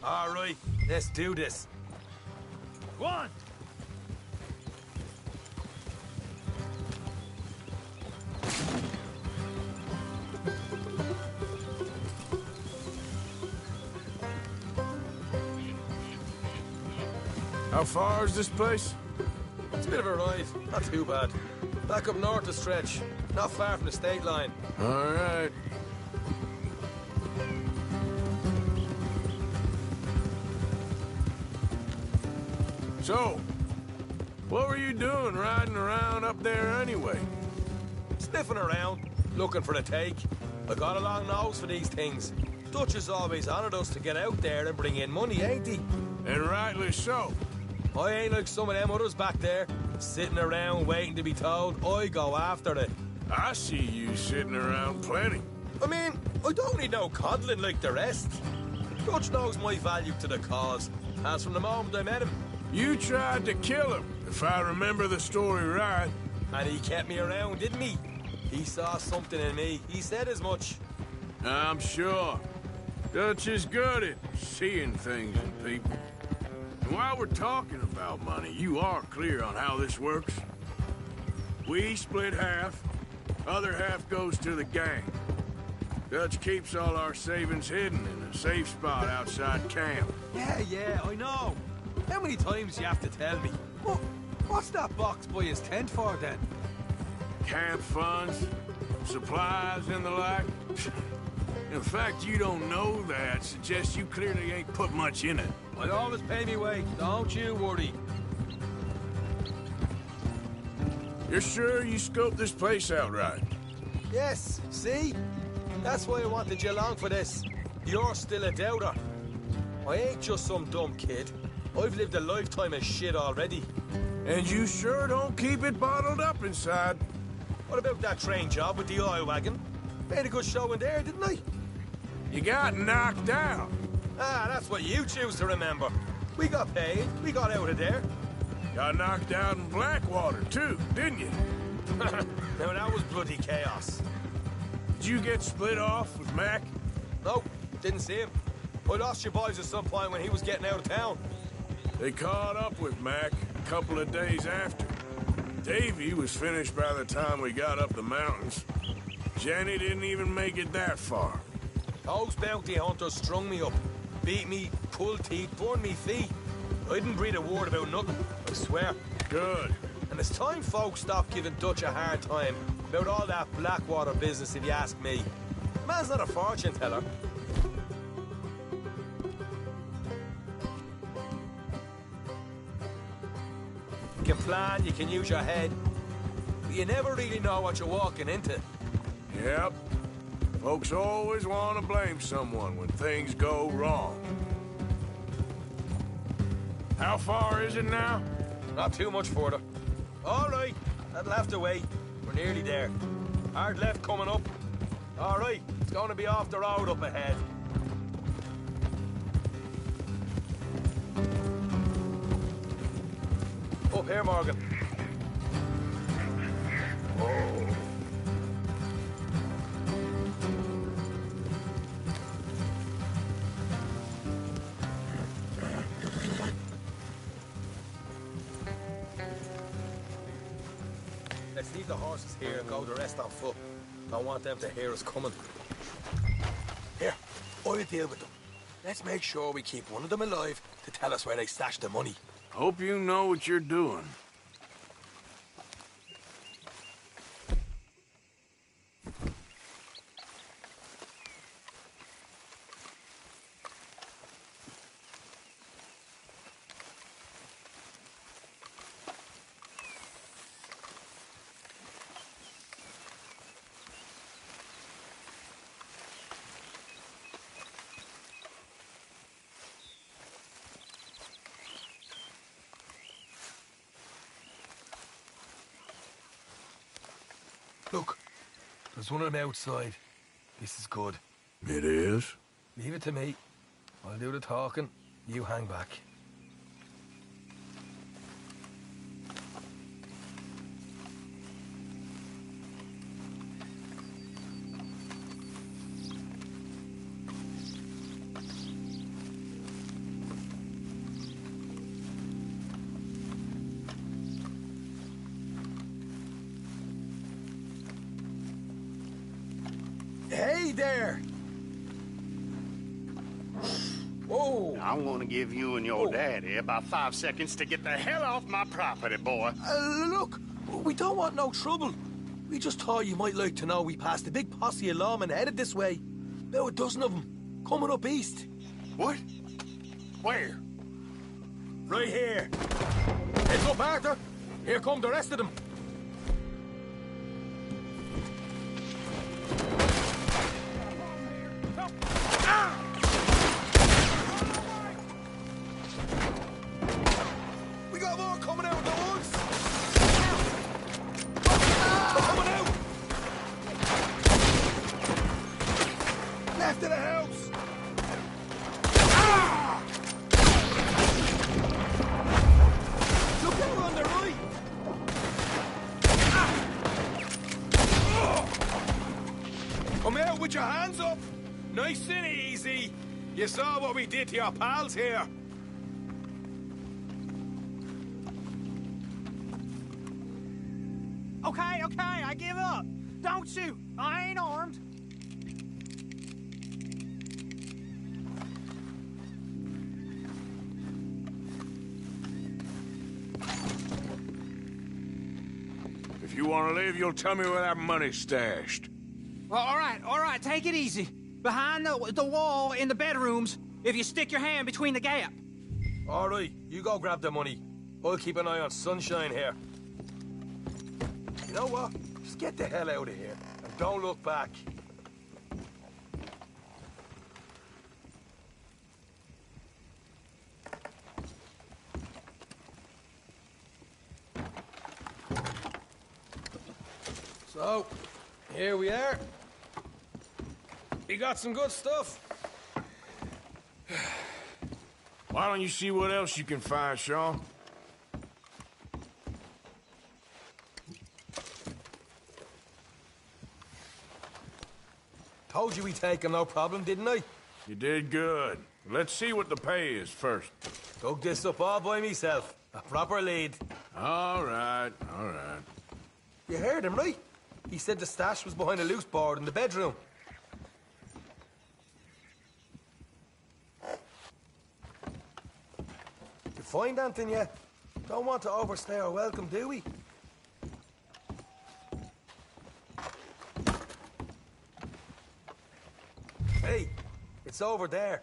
P: All right, let's do this. Go on.
H: How far is this place?
P: It's a bit of a ride, not too bad. Back up north a stretch, not far from the state line.
H: All right. So, what were you doing riding around up there anyway?
P: Sniffing around, looking for a take. I got a long nose for these things. Dutch has always honoured us to get out there and bring in money, ain't he?
H: And rightly so.
P: I ain't like some of them others back there, sitting around waiting to be told. I go after it.
H: I see you sitting around plenty.
P: I mean, I don't need no coddling like the rest. Dutch knows my value to the cause, as from the moment I met him.
H: You tried to kill him, if I remember the story right.
P: And he kept me around, didn't he? He saw something in me. He said as much.
H: I'm sure. Dutch is good at seeing things in people. And while we're talking about money, you are clear on how this works? We split half, other half goes to the gang. Dutch keeps all our savings hidden in a safe spot outside camp.
P: Yeah, I know. How many times do you have to tell me? What's that box by his tent for, then?
H: Camp funds, supplies, and the like. In fact, you don't know that suggests you clearly ain't put much in it.
P: I always pay me way, don't you worry.
H: You're sure you scoped this place out right?
P: Yes, see? That's why I wanted you along for this. You're still a doubter. I ain't just some dumb kid. I've lived a lifetime of shit already.
H: And you sure don't keep it bottled up inside.
P: What about that train job with the oil wagon? Made a good show in there, didn't I?
H: You got knocked out.
P: Ah, that's what you choose to remember. We got paid. We got out of there.
H: Got knocked out in Blackwater, too, didn't you?
P: Now, that was bloody chaos.
H: Did you get split off with Mac?
P: No, didn't see him. I lost your boys at some point when he was getting out of town.
H: They caught up with Mac a couple of days after. Davy was finished by the time we got up the mountains. Jenny didn't even make it that far.
P: Those bounty hunters strung me up. Beat me, pulled teeth, burned me feet. I didn't breathe a word about nothing, I swear.
H: Good.
P: And it's time folks stopped giving Dutch a hard time about all that Blackwater business, if you ask me. The man's not a fortune teller. You can plan, you can use your head, but you never really know what you're walking into.
H: Yep. Folks always want to blame someone when things go wrong. How far is it now?
P: Not too much further. All right, that'll have to wait. We're nearly there. Hard left coming up. All right, it's going to be off the road up ahead. Up here, Morgan. Oh. Let's leave the horses here and go the rest on foot. Don't want them to hear us coming. Here, I'll deal with them. Let's make sure we keep one of them alive to tell us where they stashed the money.
H: Hope you know what you're doing.
P: Look, there's one of them outside. This is good.
H: It is?
P: Leave it to me. I'll do the talking. You hang back. Hey there! Whoa!
E: I'm gonna give you and your daddy about 5 seconds to get the hell off my property, boy.
P: Look, we don't want no trouble. We just thought you might like to know we passed a big posse of lawmen headed this way. About a dozen of them, coming up east.
E: What? Where?
P: Right here. Heads up, Arthur. Here come the rest of them. We got more coming out of the woods. Coming out. Left of the house. Look out on the right. Come out with your hands up. Nice and easy. You saw what we did to your pals here.
M: Okay, I give up. Don't shoot. I ain't armed.
H: If you want to leave, you'll tell me where that money's stashed.
M: Well, all right, take it easy. Behind the wall in the bedrooms, if you stick your hand between the gap.
P: All right, you go grab the money. I'll keep an eye on Sunshine here. You know what? Just get the hell out of here and don't look back. So, here we are. We got some good stuff.
H: Why don't you see what else you can find, Sean?
P: Told you we'd take him, no problem, didn't I?
H: You did good. Let's see what the pay is first.
P: Dug this up all by myself. A proper lead.
H: All right, all right.
P: You heard him, right? He said the stash was behind a loose board in the bedroom. You find anything yet? Don't want to overstay our welcome, do we? Hey, it's over there.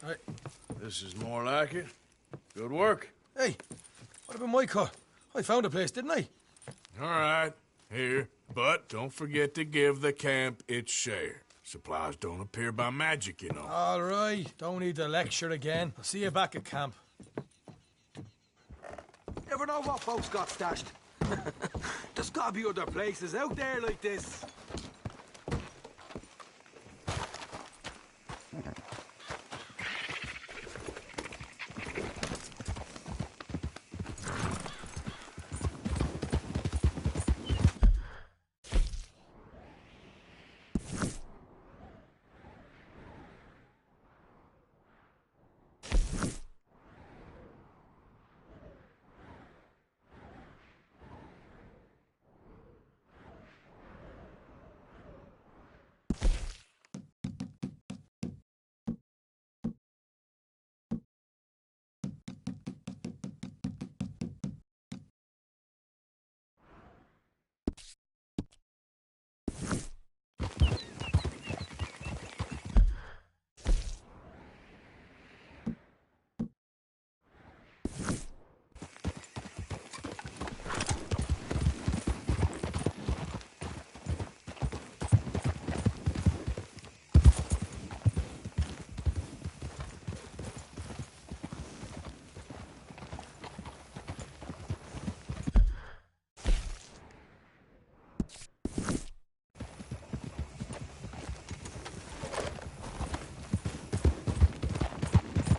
H: Right. This is more like it. Good work.
P: Hey, what about my car? I found a place, didn't I?
H: All right, here. But don't forget to give the camp its share. Supplies don't appear by magic, you know.
P: All right, don't need to lecture again. I'll see you back at camp. Never know what folks got stashed. There's gotta be other places out there like this.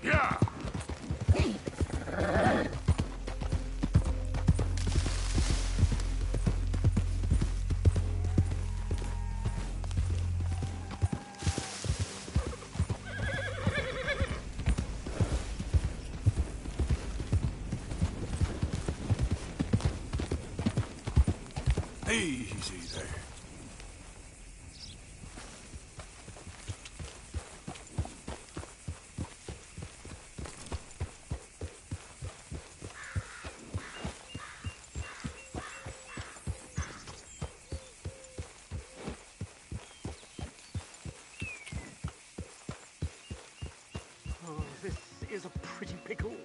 H: Yeah! Easy there.
Q: Oh, this is a pretty pickle.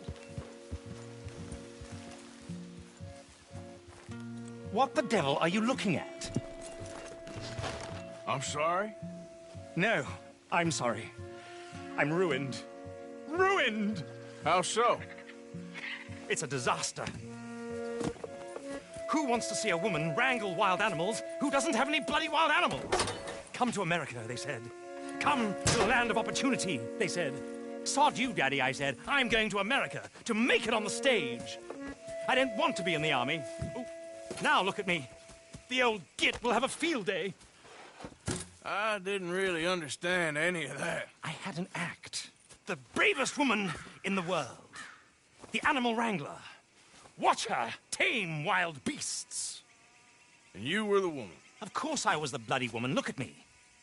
Q: What the devil are you looking at?
H: I'm sorry?
Q: No, I'm sorry. I'm ruined. Ruined!
H: How so?
Q: It's a disaster. Who wants to see a woman wrangle wild animals who doesn't have any bloody wild animals? Come to America, they said.
R: Come to the land of opportunity, they said. Sod you, Daddy, I said. I'm going to America to make it on the stage. I didn't want to be in the army. Ooh, now look at me. The old git will have a field day.
H: I didn't really understand any of that.
R: I had an act. The bravest woman in the world. The animal wrangler. Watch her tame wild beasts.
H: And you were the woman?
R: Of course I was the bloody woman. Look at me.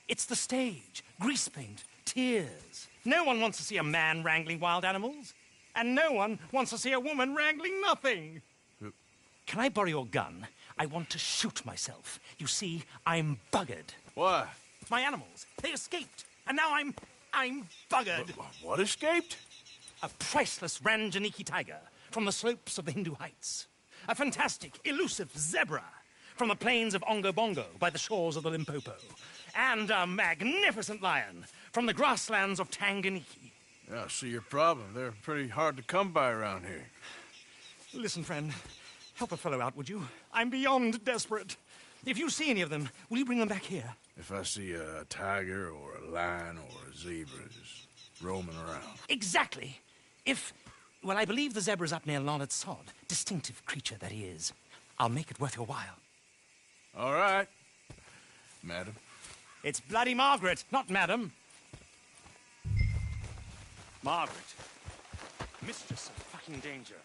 R: It's the stage. Grease paint. Tears. No one wants to see a man wrangling wild animals. And no one wants to see a woman wrangling nothing. Can I borrow your gun? I want to shoot myself. You see, I'm buggered.
H: Why?
R: My animals. They escaped. And now I'm buggered.
H: What escaped?
R: A priceless Ranjaniki tiger from the slopes of the Hindu Heights. A fantastic, elusive zebra from the plains of Ongo Bongo by the shores of the Limpopo. And a magnificent lion from the grasslands of Tanganyika.
H: Yeah, I see your problem. They're pretty hard to come by around here.
R: Listen, friend. Help a fellow out, would you? I'm beyond desperate. If you see any of them, will you bring them back here?
H: If I see a tiger or a lion or a zebra just roaming around.
R: Exactly. Well, I believe the zebra's up near Lonnet Sod. Distinctive creature that he is. I'll make it worth your while.
H: All right, madam.
R: It's bloody Margaret, not madam. Margaret. Mistress of fucking danger.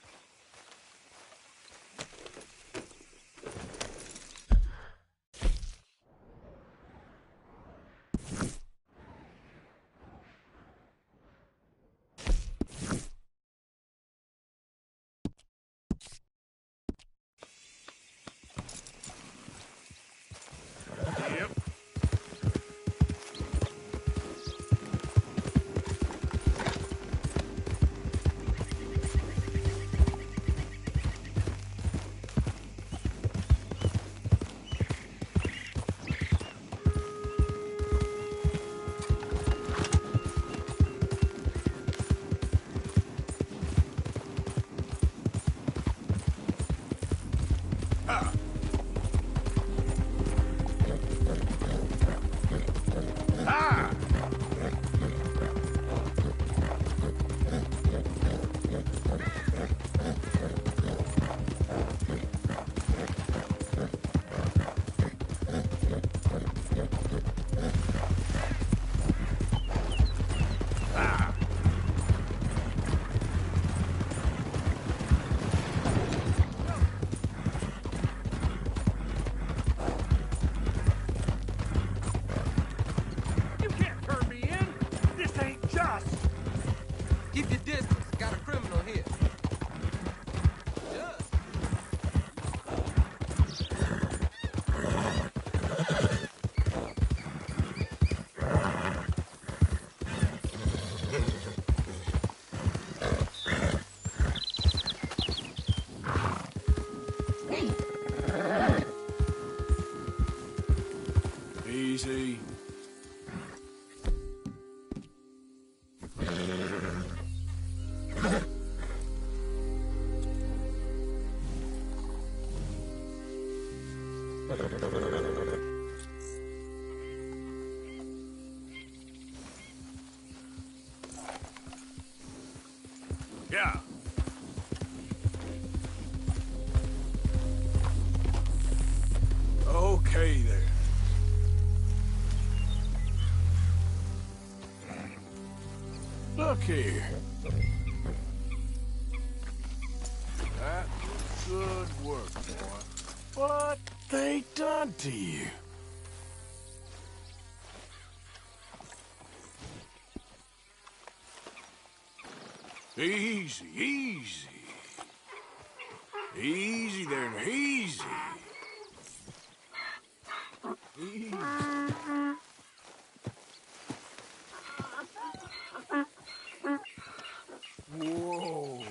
H: Easy. Yeah. Okay there. Look here. That's good work, boy. What they done to you? Easy, easy. Easy there, easy. Easy. Whoa.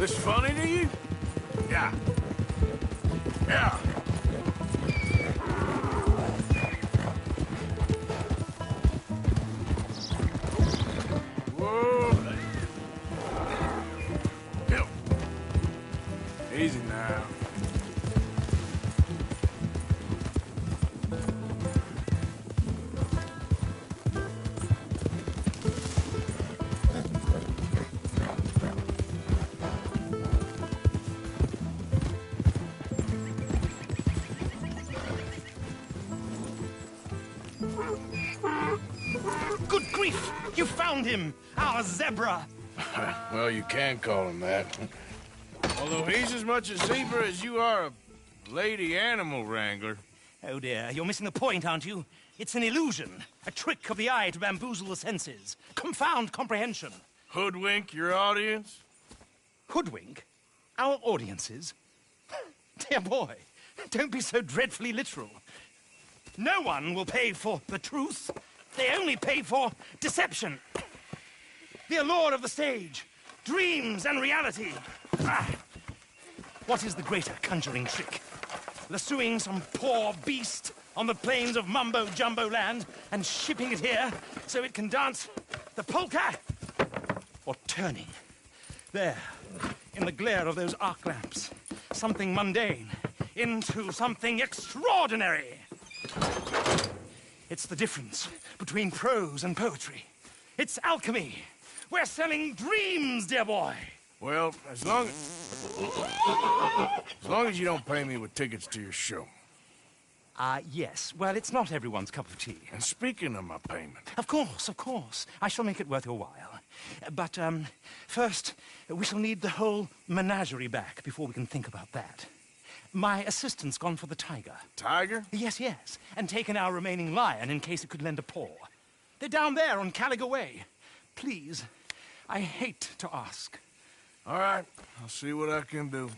H: This funny to you? Yeah. Yeah. Whoa. Yo. Easy now.
R: Good grief! You found him! Our zebra!
H: Well, you can call him that. Although he's as much a zebra as you are a lady animal wrangler.
R: Oh dear, you're missing the point, aren't you? It's an illusion, a trick of the eye to bamboozle the senses, confound comprehension.
H: Hoodwink your audience?
R: Hoodwink? Our audiences? Dear boy, don't be so dreadfully literal. No one will pay for the truth. They only pay for deception. The allure of the stage, dreams and reality. Ah. What is the greater conjuring trick? Lassoing some poor beast on the plains of mumbo-jumbo land and shipping it here so it can dance the polka? Or turning, there, in the glare of those arc lamps, something mundane into something extraordinary? It's the difference between prose and poetry. It's alchemy. We're selling dreams, dear boy.
H: Well, as long as you don't pay me with tickets to your show.
R: Yes. Well, it's not everyone's cup of tea.
H: And speaking of my payment...
R: Of course. I shall make it worth your while. But, first, we shall need the whole menagerie back before we can think about that. My assistant's gone for the tiger.
H: Tiger?
R: Yes. And taken our remaining lion in case it could lend a paw. They're down there on Caliga Way. Please, I hate to ask.
H: All right, I'll see what I can do.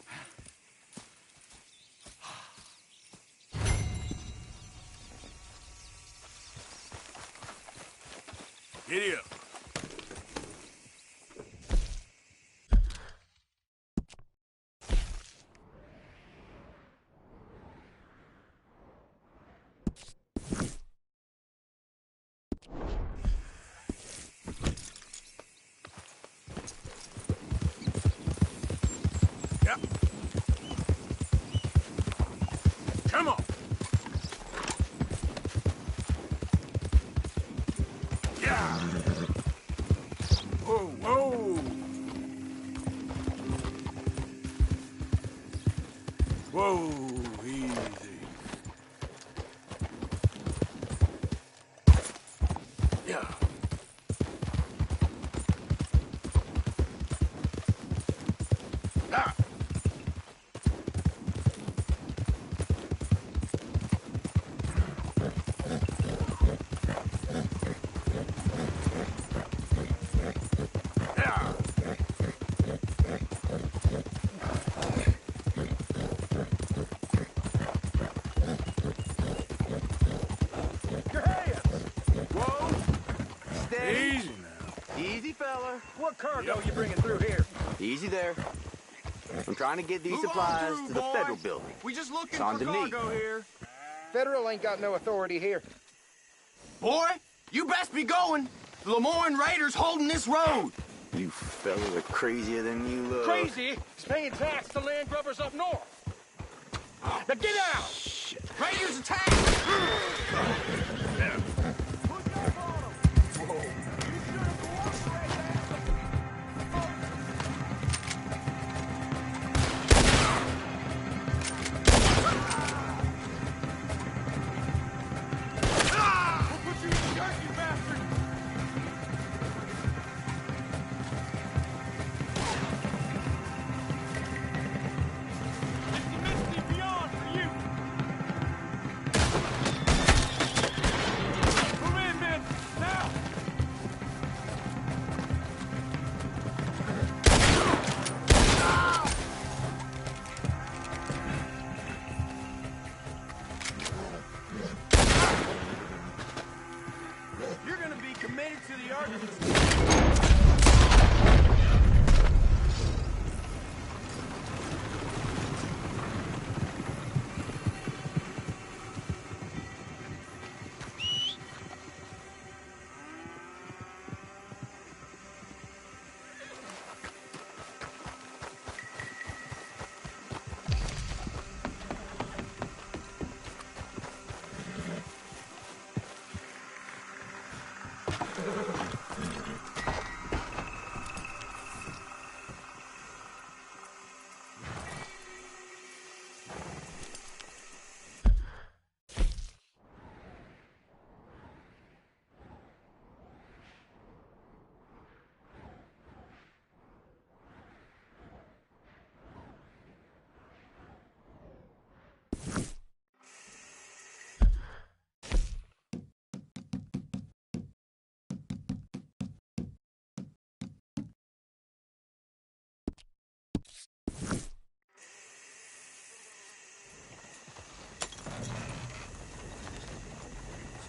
H: Giddy up. Come on. Yeah. Whoa. Whoa, easy. Yeah. Ah. Easy now.
I: Easy, fella.
M: What cargo you bringing through here?
I: Easy there. I'm trying to get these supplies to the federal building.
M: We just looking
I: It's on
M: for
I: to me.
M: cargo here. Federal ain't got no authority here.
S: Boy, you best be going. The Lemoyne Raiders holding this road.
I: You fellas are crazier than you look.
M: Crazy? He's paying tax to land grubbers up north. Now get out!
S: Shit. Raiders attack!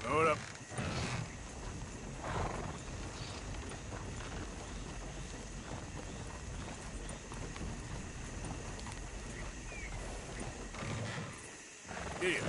C: Slow it up. Here.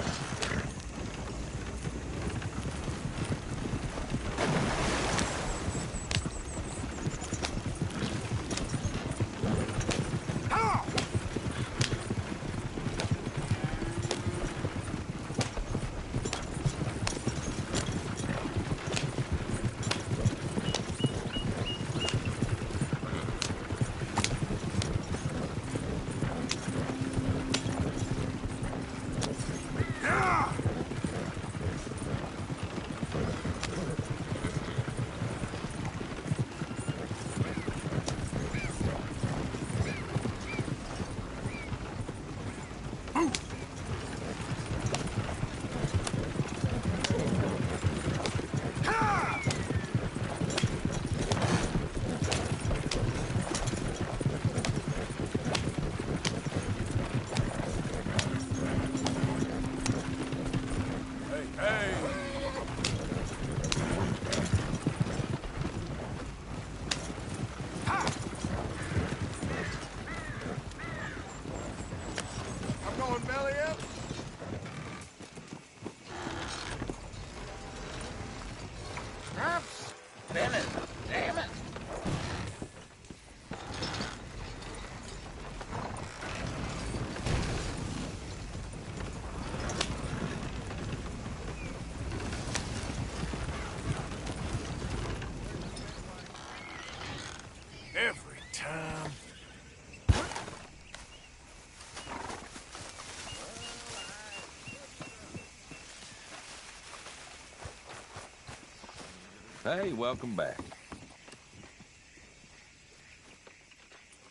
C: Every time.
T: Hey, welcome back.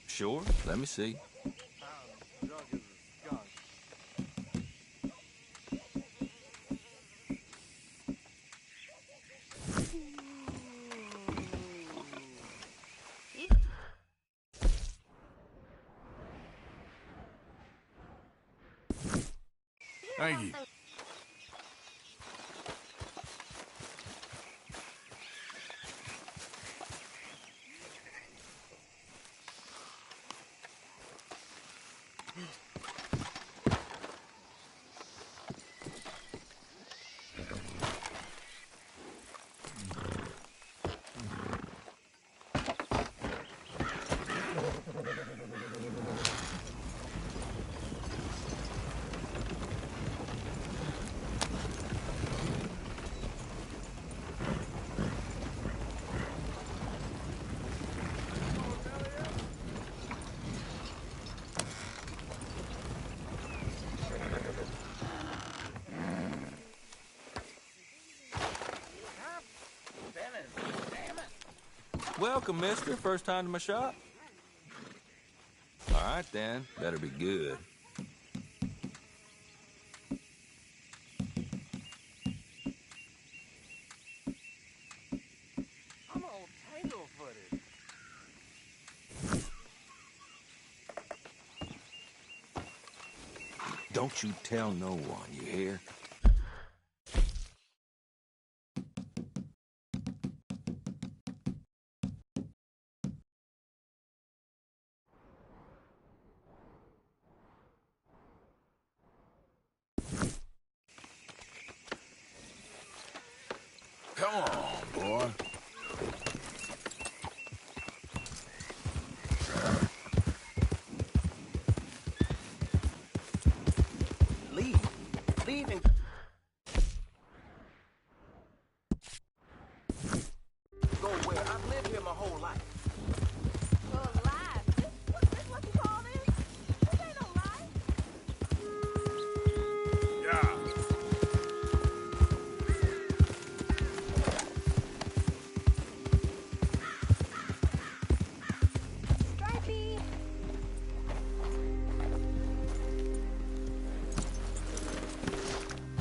T: Sure, let me see.
C: Thank you.
T: Welcome, mister. First time to my shop? All right, then. Better be good.
M: I'm all tangle-footed.
T: Don't you tell no one, you hear?
H: Come on, boy.
M: Leave and... lived here my whole life.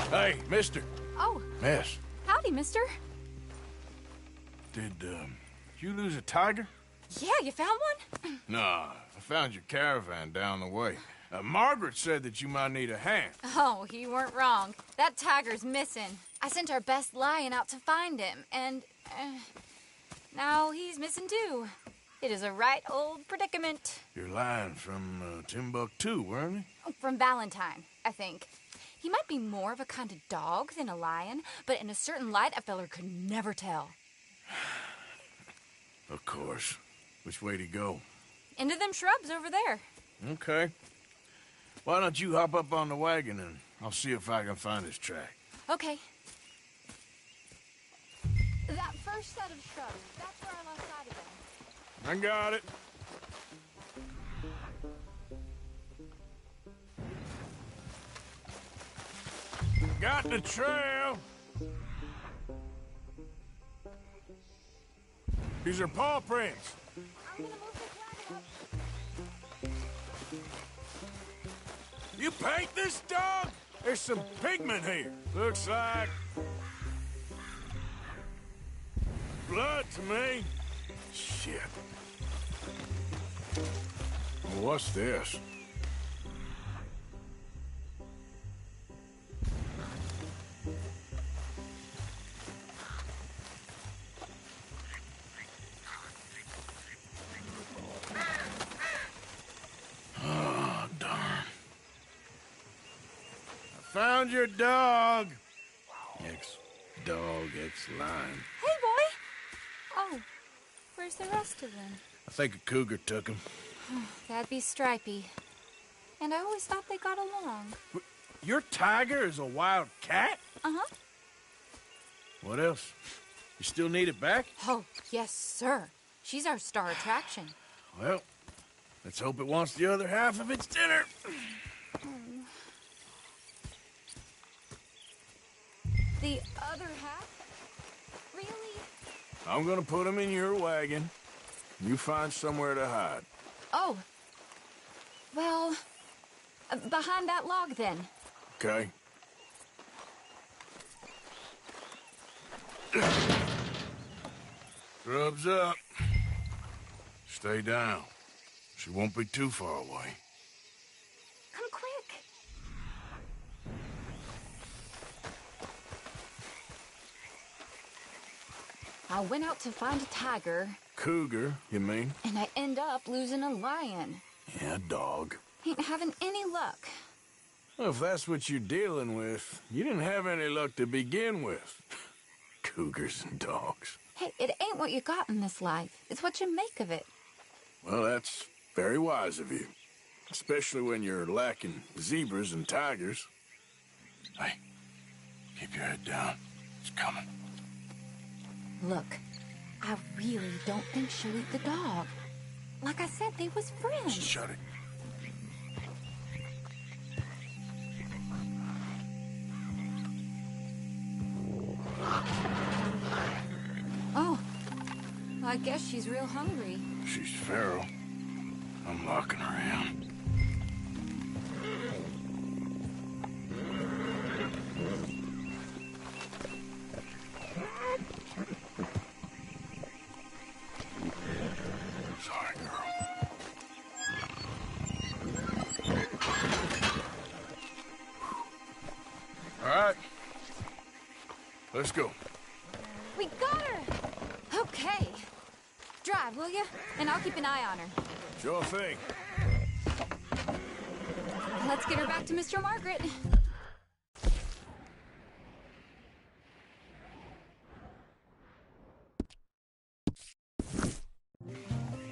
H: Hey, mister.
K: Oh.
H: Miss,
K: Howdy, mister.
H: did you lose a tiger?
K: Yeah, you found one?
H: Nah, I found your caravan down the way. Margaret said that you might need a hand.
U: Oh, you weren't wrong. That tiger's missing. I sent our best lion out to find him, and now he's missing too. It is a right old predicament.
H: Your lion from Timbuktu, weren't he?
U: From Valentine, I think. He might be more of a kind of dog than a lion, but in a certain light, a feller could never tell.
H: Of course. Which way to go?
U: Into them shrubs over there.
H: Okay. Why don't you hop up on the wagon and I'll see if I can find his track.
U: Okay. That first set of shrubs, that's where I lost sight of him.
H: I got it. Got the trail. These are paw prints. You paint this dog? There's some pigment here. Looks like blood to me. Shit. What's this? Oh, darn. I found your dog. Ex-dog, ex-lion.
U: Hey, boy! Oh, where's the rest of them?
H: I think a cougar took him.
U: That'd be Stripey. And I always thought they got along.
H: Your tiger is a wild cat?
U: Uh-huh.
H: What else? You still need it back?
U: Oh, yes, sir. She's our star attraction.
H: Well, let's hope it wants the other half of its dinner.
U: The other half? Really?
H: I'm gonna put him in your wagon. You find somewhere to hide.
U: Oh. Well, behind that log, then.
H: Okay. Grub's up. Stay down. She won't be too far away.
U: Come quick. I went out to find a tiger.
H: Cougar, you mean?
U: And I end up losing a lion.
H: Yeah, dog.
U: Ain't having any luck.
H: Well, if that's what you're dealing with, you didn't have any luck to begin with. Cougars and dogs.
U: Hey, it ain't what you got in this life. It's what you make of it.
H: Well, that's very wise of you. Especially when you're lacking zebras and tigers. Hey, keep your head down. It's coming.
U: Look, I really don't think she'll eat the dog. Like I said, they was friends.
H: Shut it.
U: Oh, I guess she's real hungry.
H: She's feral. I'm locking her in. Sorry, girl. All right. Let's go.
U: We got her! Okay. Drive, will you? And I'll keep an eye on her.
H: Sure thing.
U: Let's get her back to Mr. Margaret.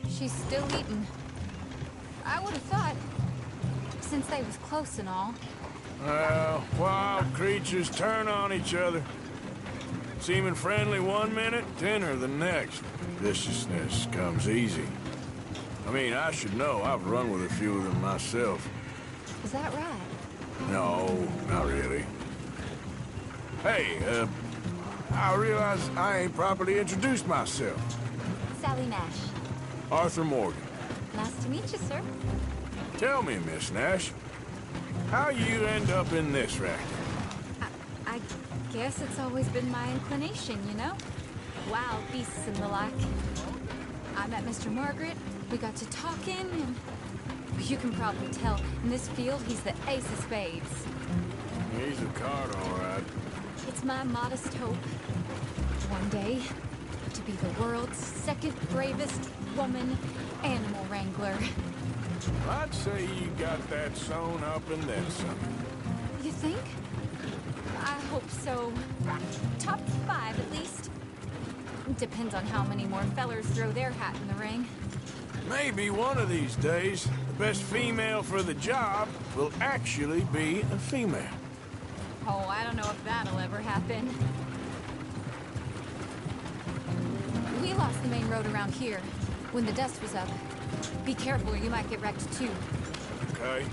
U: She's still eating. I would have thought, since they was close and all.
H: Well, wild creatures turn on each other. Seeming friendly one minute, tender the next. Viciousness comes easy. I mean, I should know. I've run with a few of them myself.
U: Is that right?
H: No, not really. Hey, I realize I ain't properly introduced myself.
U: Sally Nash.
H: Arthur Morgan.
U: Nice to meet you, sir.
H: Tell me, Miss Nash, how you end up in this racket?
U: I guess it's always been my inclination, you know? Wild beasts and the like. I met Mr. Margaret, we got to talking, and you can probably tell, in this field, he's the ace of spades.
H: He's a card, all right.
U: It's my modest hope, one day, to be the world's second bravest woman animal wrangler.
H: I'd say you got that sewn up and then some.
U: You think? I hope so. Top 5, at least. Depends on how many more fellers throw their hat in the ring.
H: Maybe one of these days, the best female for the job will actually be a female.
U: Oh, I don't know if that'll ever happen. We lost the main road around here when the dust was up. Be careful or you might get wrecked too.
H: Okay.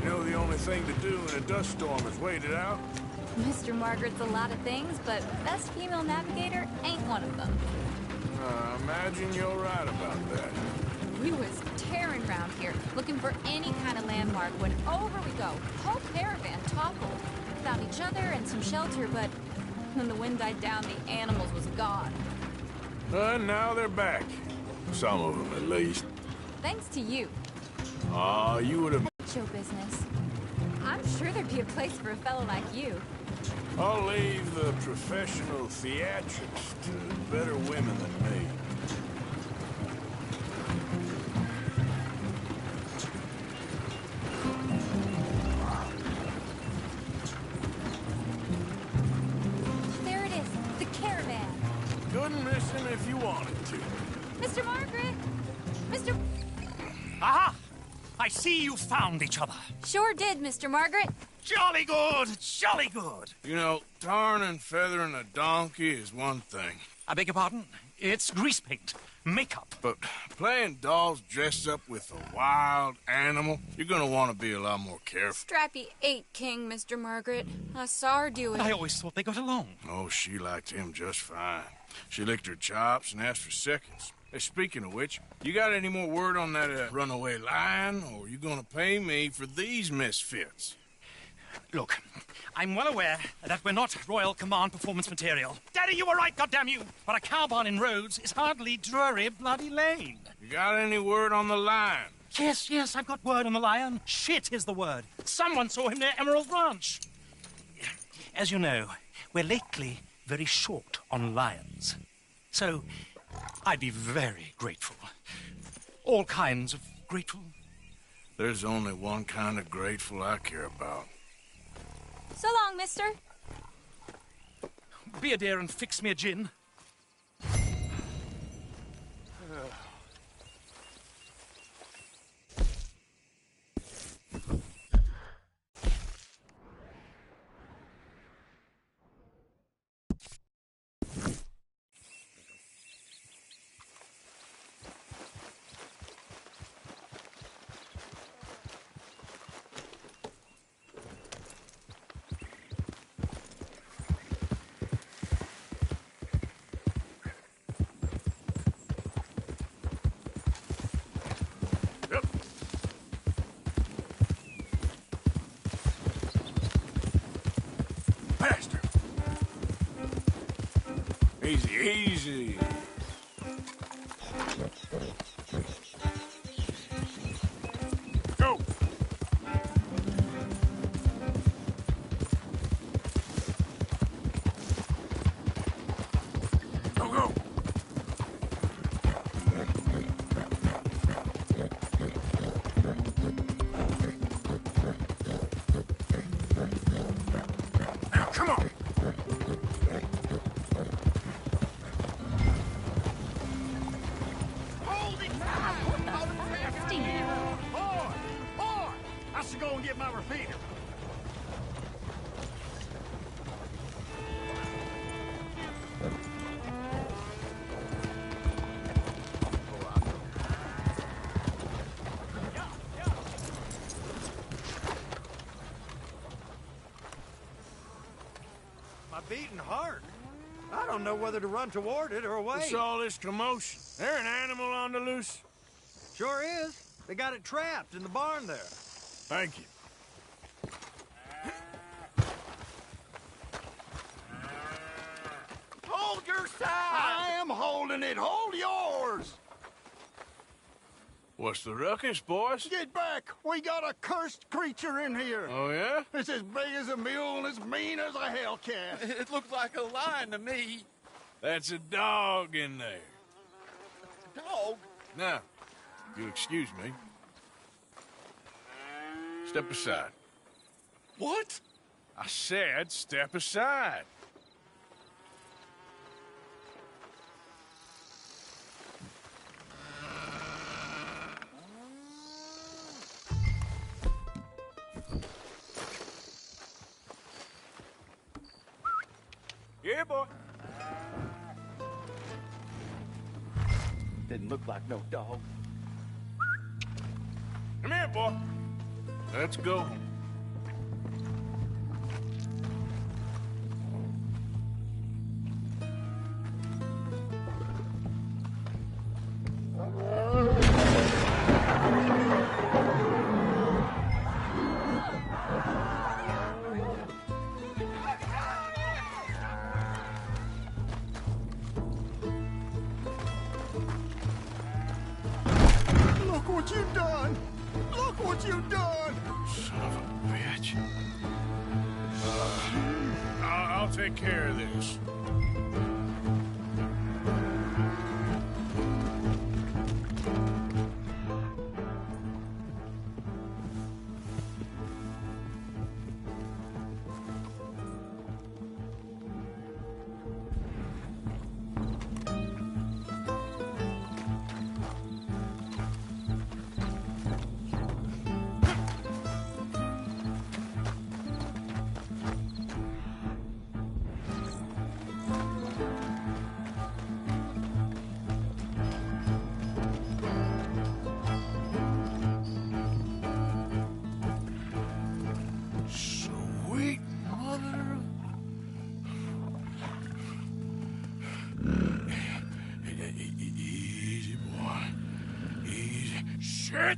H: You know the only thing to do in a dust storm is wait it out?
U: Mr. Margaret's a lot of things, but best female navigator ain't one of them.
H: I imagine you're right about that.
U: We was tearing around here, looking for any kind of landmark when over we go. Whole caravan toppled. Found each other and some shelter, but when the wind died down, the animals was gone.
H: And now they're back. Some of them, at least.
U: Thanks to you.
H: Aw, you would have...
U: Show business. I'm sure there'd be a place for a fellow like you.
H: I'll leave the professional theatrics to better women than me.
U: There it is, the caravan.
H: Couldn't miss him if you wanted to.
U: Mr. Margaret! Mr.
R: Aha! I see you found each other.
U: Sure did, Mr. Margaret.
R: Jolly good, jolly good.
H: You know, tarring and feathering a donkey is one thing.
R: I beg your pardon? It's grease paint, makeup.
H: But playing dolls dressed up with a wild animal, you're gonna want to be a lot more careful.
U: Strappy ate King, Mr. Margaret. I saw her do it.
R: I always thought they got along.
H: Oh, she liked him just fine. She licked her chops and asked for seconds. Hey, speaking of which, you got any more word on that runaway lion, or are you gonna pay me for these misfits?
R: Look, I'm well aware that we're not Royal Command performance material. Daddy, you were right, goddamn you! But a cow barn in Rhodes is hardly Drury Bloody Lane.
H: You got any word on the lion?
R: Yes, I've got word on the lion. Shit is the word. Someone saw him near Emerald Ranch. As you know, we're lately very short on lions. So, I'd be very grateful. All kinds of grateful.
H: There's only one kind of grateful I care about.
U: So long, mister.
R: Be a dear and fix me a gin.
H: Easy. Go. Go. Now, come on.
C: Go and get my repeater.
M: don't know whether to run toward it or wait.
C: What's all this commotion? There an animal on the loose?
M: Sure is. They got it trapped in the barn there.
C: Thank you.
S: Hold your side! I am holding it. Hold yours!
C: What's the ruckus, boys?
S: Get back! We got a cursed creature in here.
C: Oh, yeah?
S: It's as big as a mule and as mean as a hellcat.
T: It looks like a lion to me.
C: That's a dog in there.
S: Dog?
C: Now, if you'll excuse me. Step aside.
S: What?
C: I said step aside. Yeah, boy.
S: Didn't look like no dog.
C: Come here, boy. Let's go.
S: Look what you've done! Look what you've done!
C: Son of a bitch. I'll take care of this. Sweet mother. Easy, boy. Easy. Shit!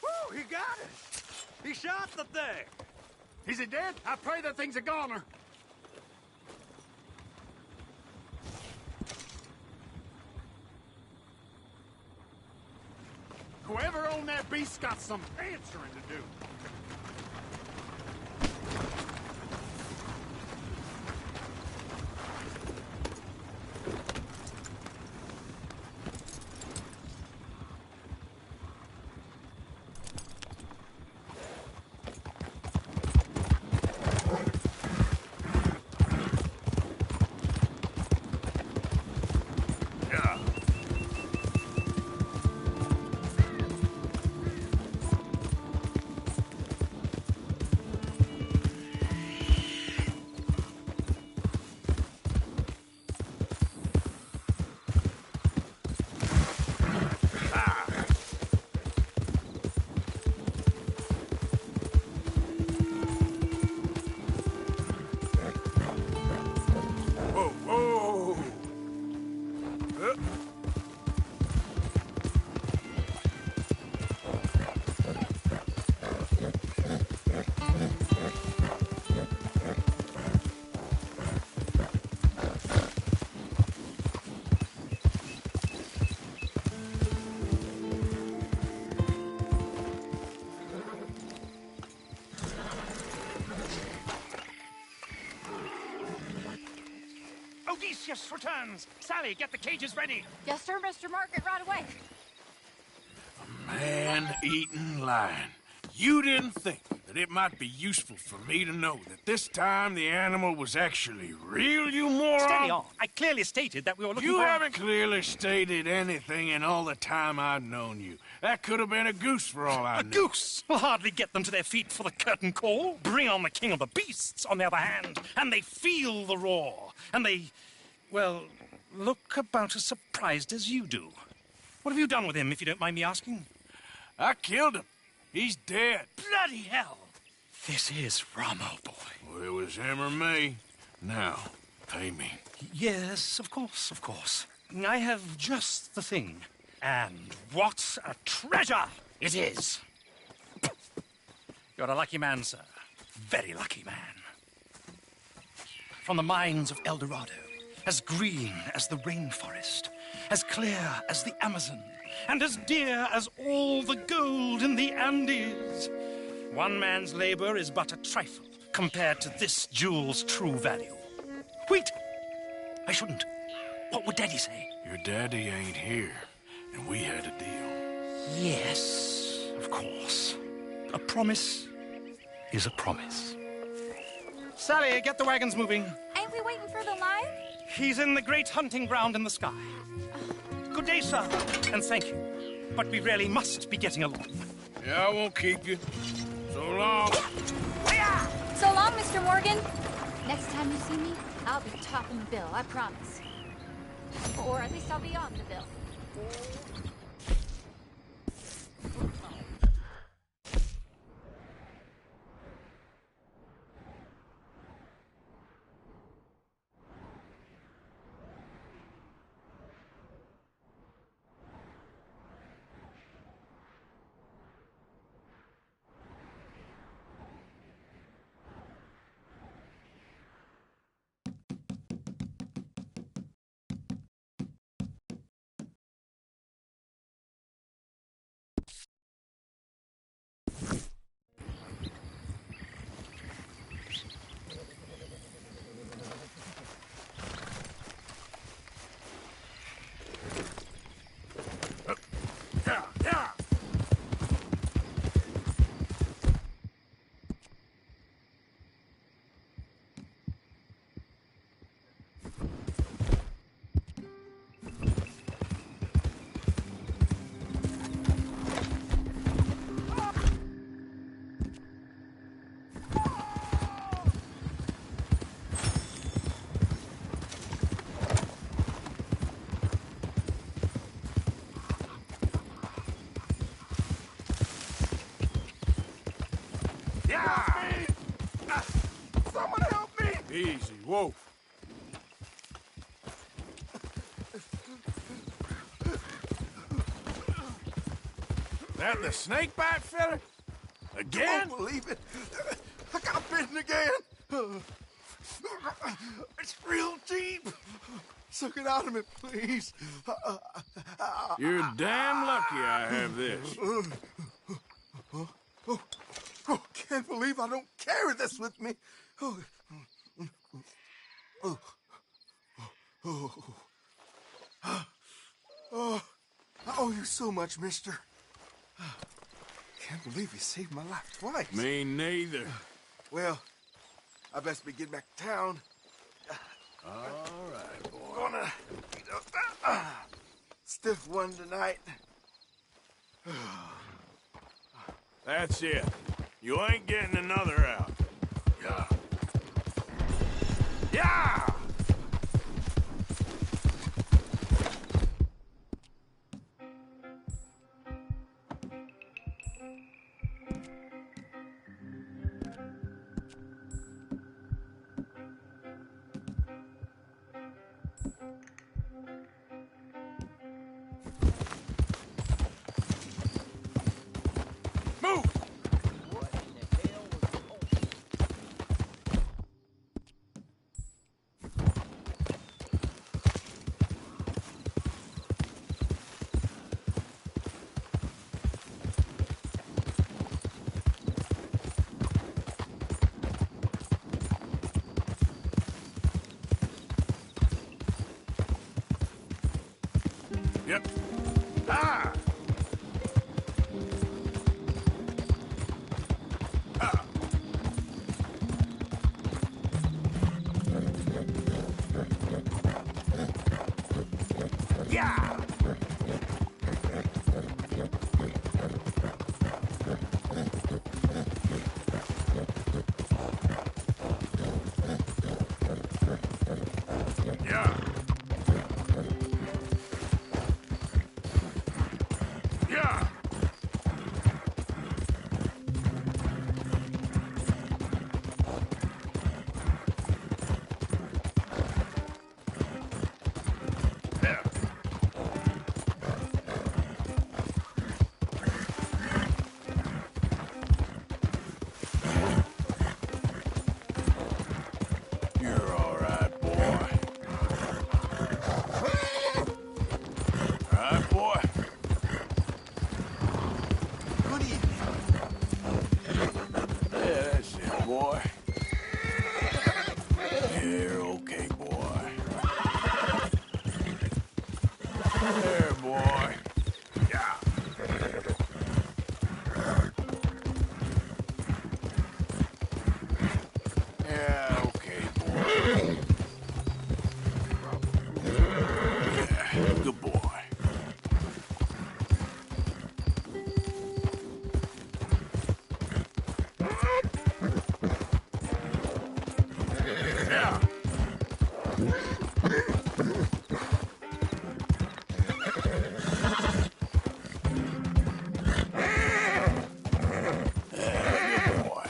M: Woo, he got it! He shot the thing!
S: Is it dead? I pray that thing's a goner. Whoever owned that beast's got some answering to do.
R: Odysseus returns. Sally, get the cages ready.
U: Yes, sir, Mr. Margaret, right away.
C: Man-eating lion. You didn't think that
H: but it might be useful for me to know that this time the animal was actually real, you moron.
R: Steady on. I clearly stated that we were looking for...
H: You haven't clearly stated anything in all the time I've known you. That could have been a goose for all I know.
R: A goose will hardly get them to their feet for the curtain call. Bring on the king of the beasts, on the other hand, and they feel the roar. And they, well, look about as surprised as you do. What have you done with him, if you don't mind me asking?
H: I killed him. He's dead.
R: Bloody hell! This is Ramo, boy.
H: Well, it was him or me. Now, pay me.
R: Yes, of course, of course. I have just the thing. And what a treasure it is! You're a lucky man, sir. Very lucky man. From the mines of El Dorado, as green as the rainforest, as clear as the Amazon, and as dear as all the gold in the Andes. One man's labor is but a trifle compared to this jewel's true value. Wait! I shouldn't. What would Daddy say?
H: Your daddy ain't here, and we had a deal.
R: Yes, of course. A promise is a promise. Sally, get the wagons moving.
U: Ain't we waiting for the lion?
R: He's in the great hunting ground in the sky. Good day, sir, and thank you. But we really must be getting along.
H: Yeah, I won't keep you. So long.
U: So long, Mr. Morgan. Next time you see me, I'll be topping the bill, I promise. Or at least I'll be on the bill.
H: Someone help me! Easy, whoa. That the snake bite fella? Again?
F: I don't believe it. I got bitten again. It's real deep. Suck it out of me, please.
H: You're damn lucky I have this.
F: Oh, can't believe I don't carry this with me. I owe you so much, mister. Can't believe you saved my life twice.
H: Me neither.
F: Well, I best be getting back to town.
H: All right, boy.
F: Gonna stiff one tonight.
H: That's it. You ain't getting another out. Yeah. Yeah! Yep. Ah! Ah!
C: Yeah! Yeah! Yeah! You're all right, boy. All right, boy. Good evening. Yeah, that's it, boy. You're okay, boy. There, boy. Yeah. Yeah, okay, boy. Yeah, good boy. Yeah. Good boy.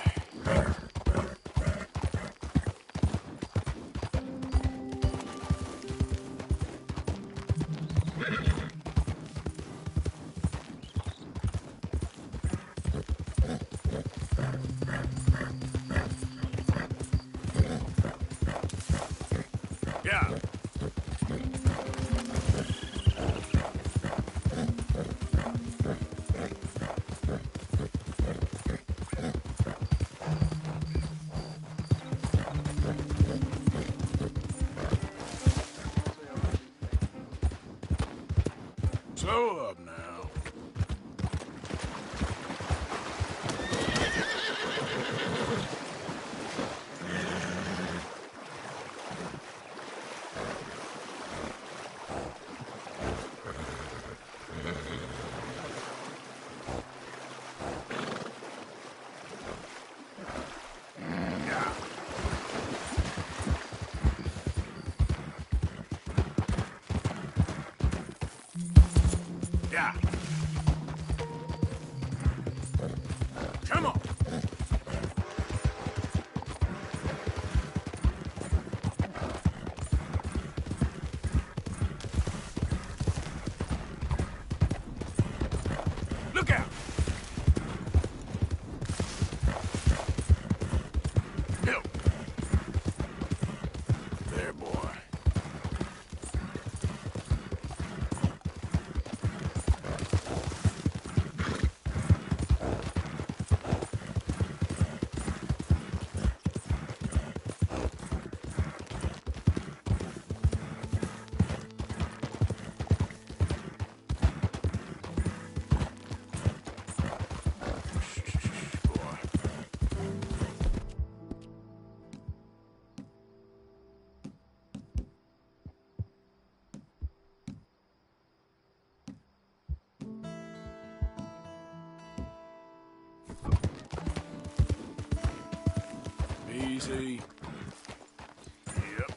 C: Yeah. Slow up now. Yeah. Come on. Look out. Bill. There, boy. Easy. Yep.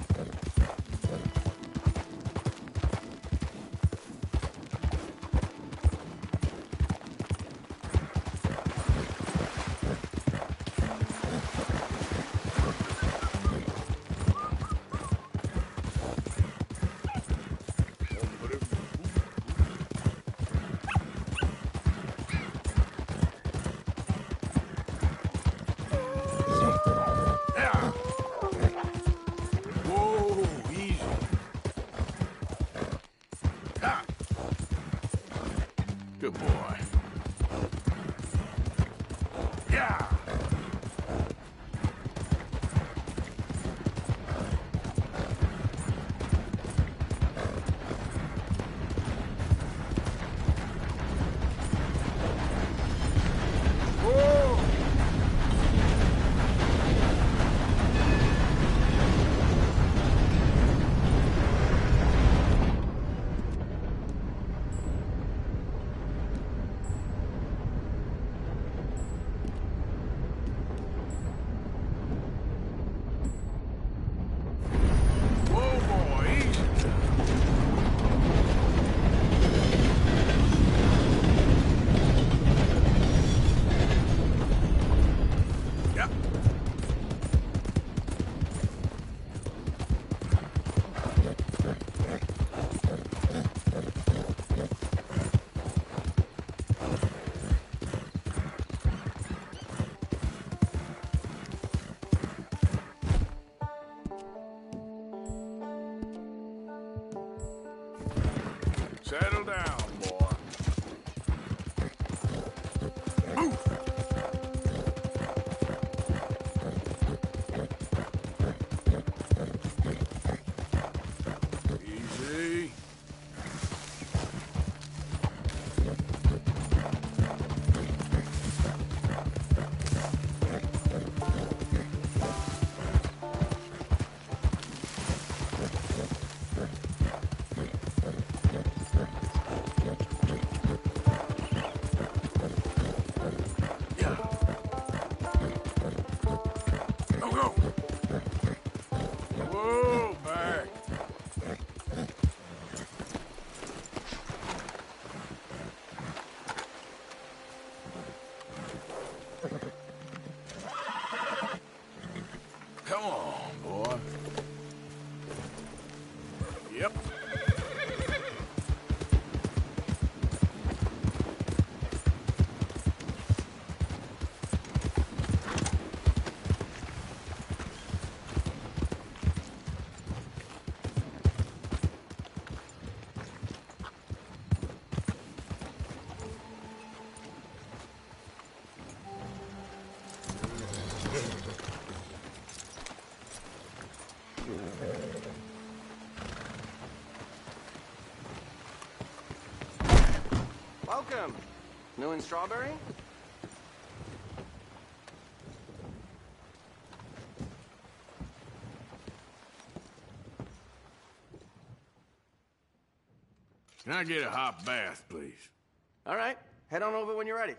C: Yeah. Whoa, easy. Ah. Good boy. Yeah. Whoa.
H: Settle down, boy. Move! Easy. Go, go! Whoa, back! Come on, boy. Yep.
A: Welcome. New in Strawberry?
H: Can I get a hot bath, please?
A: All right. Head on over when you're ready.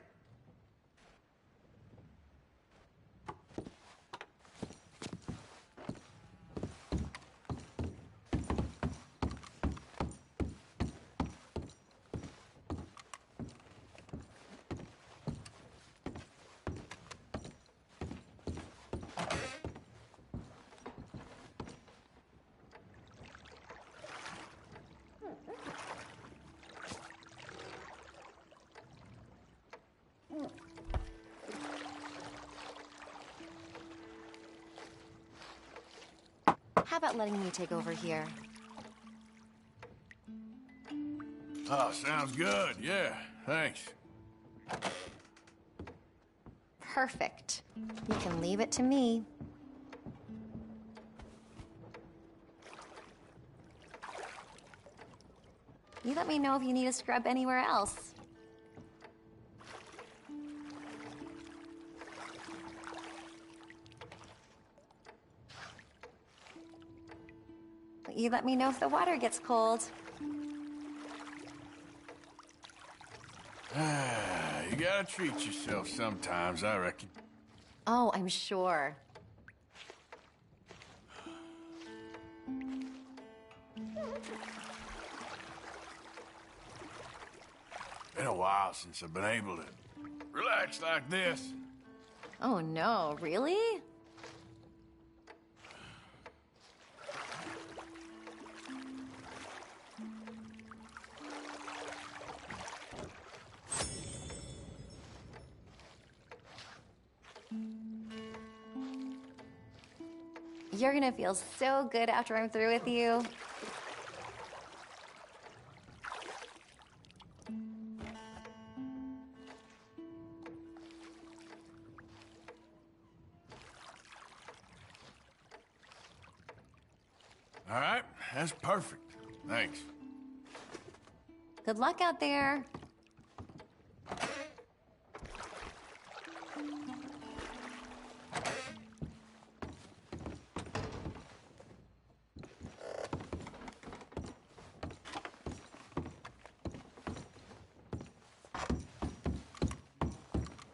G: How about letting me take over here?
H: Oh, sounds good. Yeah, thanks.
G: Perfect. You can leave it to me. You let me know if you need a scrub anywhere else. You let me know if the water gets cold.
H: You gotta treat yourself sometimes, I reckon.
G: Oh, I'm sure.
H: Been a while since I've been able to relax like this.
G: Oh no, really? You're gonna feel so good after I'm through with you.
H: All right, that's perfect. Thanks.
G: Good luck out there.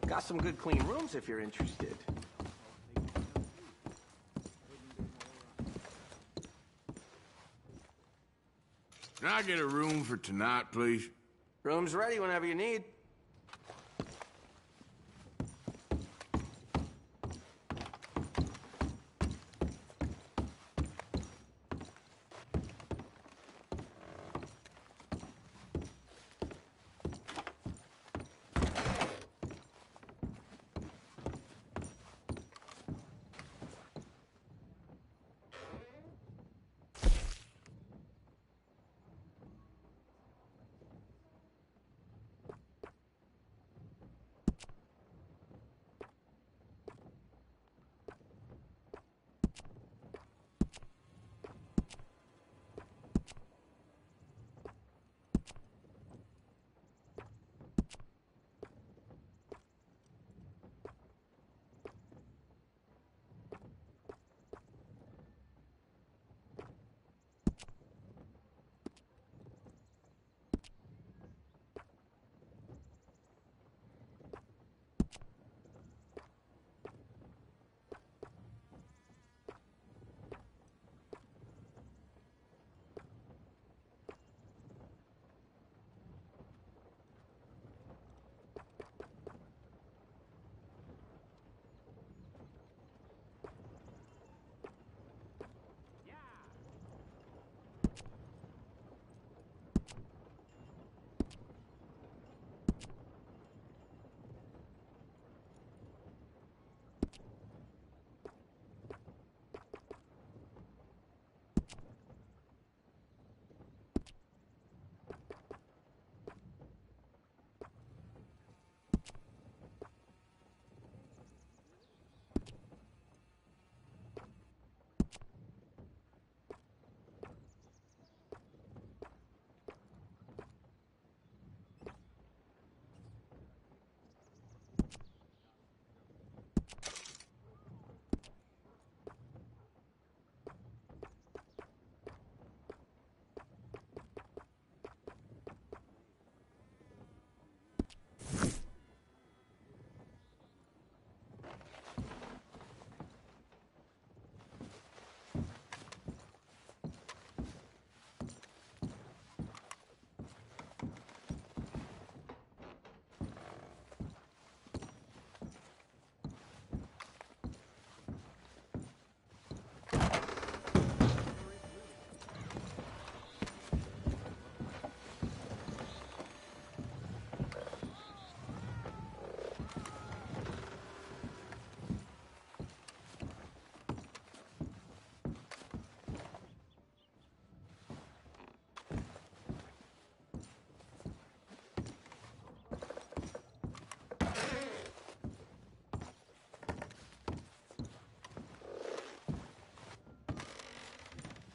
A: Got some good clean rooms if you're interested.
H: Can I get a room for tonight, please?
A: Room's ready whenever you need.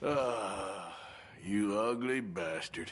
H: Ah, you ugly bastard.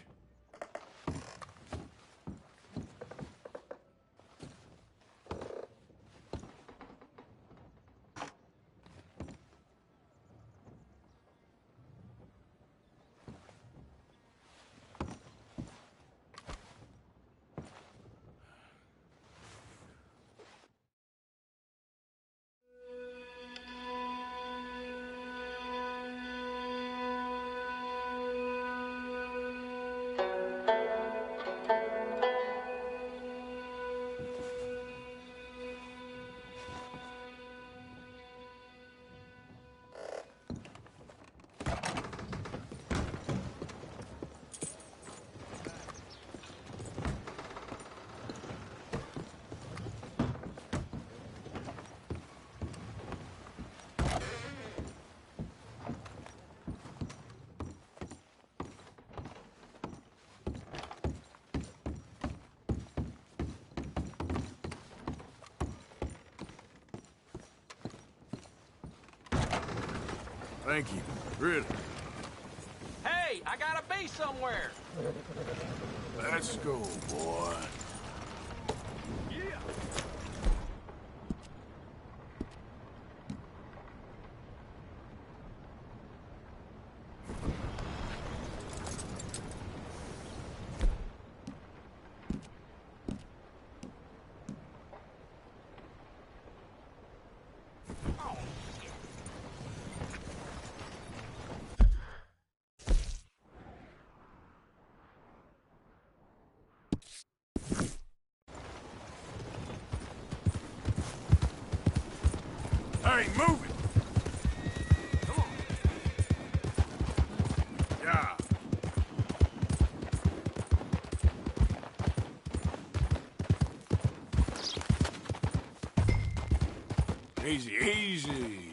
H: Thank you. Really.
T: Hey, I gotta be somewhere.
H: Let's go, boy.
T: Yeah.
H: Hey, move it! Come on. Yeah. Easy, easy.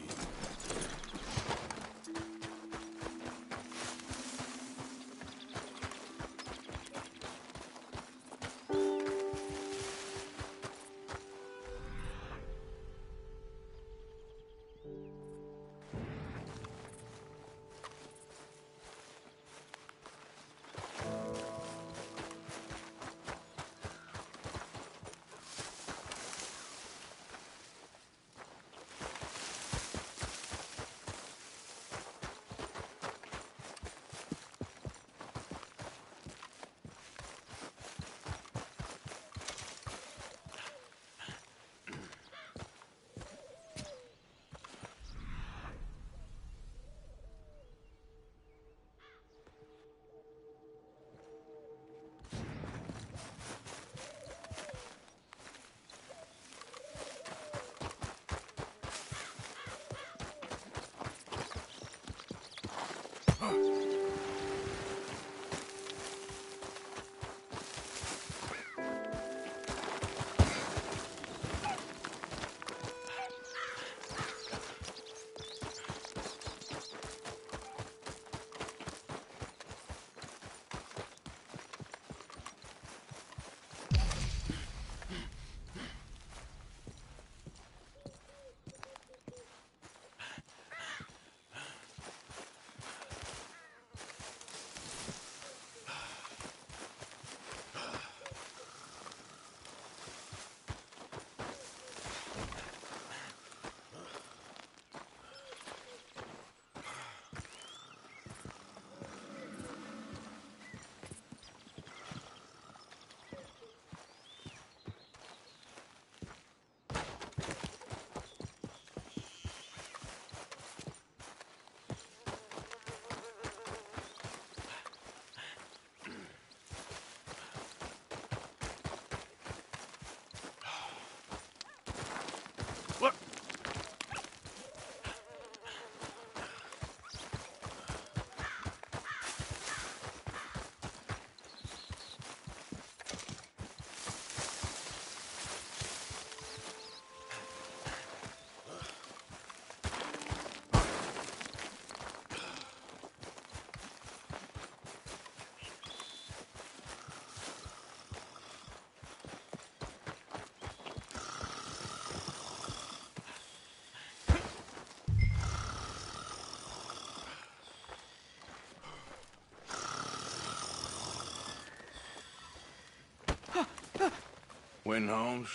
H: Win, Holmes?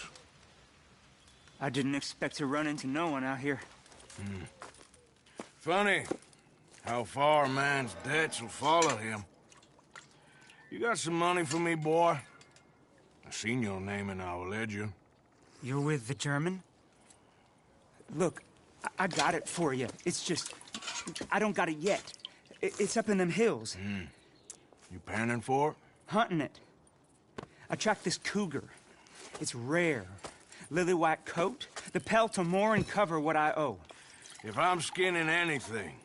D: I didn't expect to run into no one out here.
H: Funny how far a man's debts will follow him. You got some money for me, boy? I seen your name in our ledger.
D: You're with the German? Look, I got it for you. It's just, I don't got it yet. It's up in them hills.
H: You panning for it?
D: Hunting it. I tracked this cougar. It's rare. Lily white coat, the pelt will more and cover what I owe.
H: If I'm skinning anything,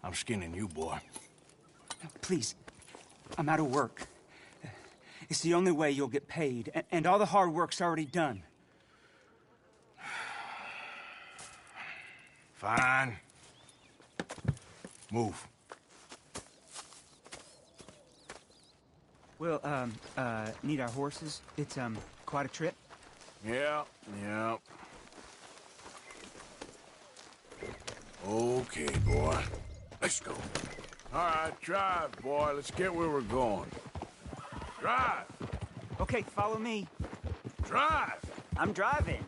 H: I'm skinning you, boy.
D: Please, I'm out of work. It's the only way you'll get paid, and all the hard work's already done.
H: Fine. Move.
D: Well, need our horses? It's, quite a trip.
H: Yeah. Okay, boy. Let's go. All right, drive, boy. Let's get where we're going. Drive.
D: Okay, follow me.
H: Drive.
D: I'm driving.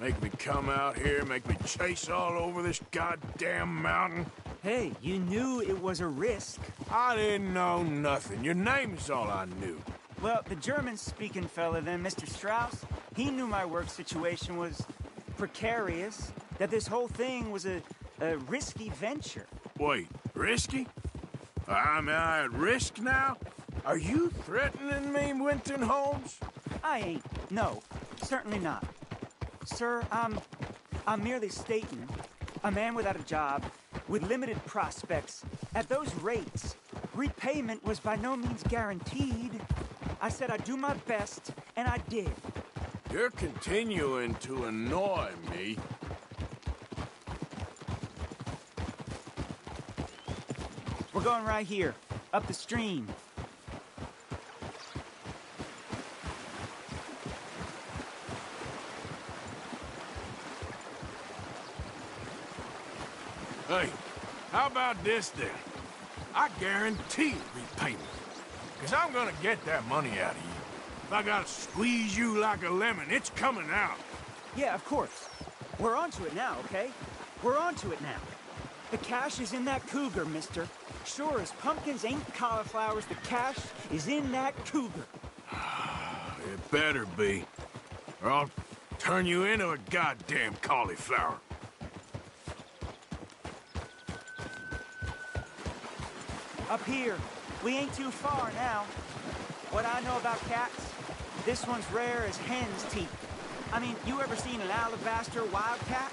H: Make me come out here, make me chase all over this goddamn mountain.
D: Hey, you knew it was a risk.
H: I didn't know nothing. Your name's all I knew.
D: Well, the German-speaking fella then, Mr. Strauss, he knew my work situation was precarious, that this whole thing was a risky venture.
H: Wait, risky? Am I at risk now? Are you threatening me, Winton Holmes?
D: I ain't. No, certainly not. Sir, I'm merely stating, a man without a job, with limited prospects, at those rates, repayment was by no means guaranteed. I said I'd do my best, and I did.
H: You're continuing to annoy me.
D: We're going right here, up the stream.
H: Hey, how about this then? I guarantee repayment. Because I'm gonna get that money out of you. If I gotta squeeze you like a lemon, it's coming out.
D: Yeah, of course. We're onto it now, okay? We're onto it now. The cash is in that cougar, mister. Sure as pumpkins ain't cauliflowers, the cash is in that cougar.
H: It better be, or I'll turn you into a goddamn cauliflower.
D: Up here. We ain't too far now. What I know about cats, this one's rare as hen's teeth. I mean, you ever seen an alabaster wildcat?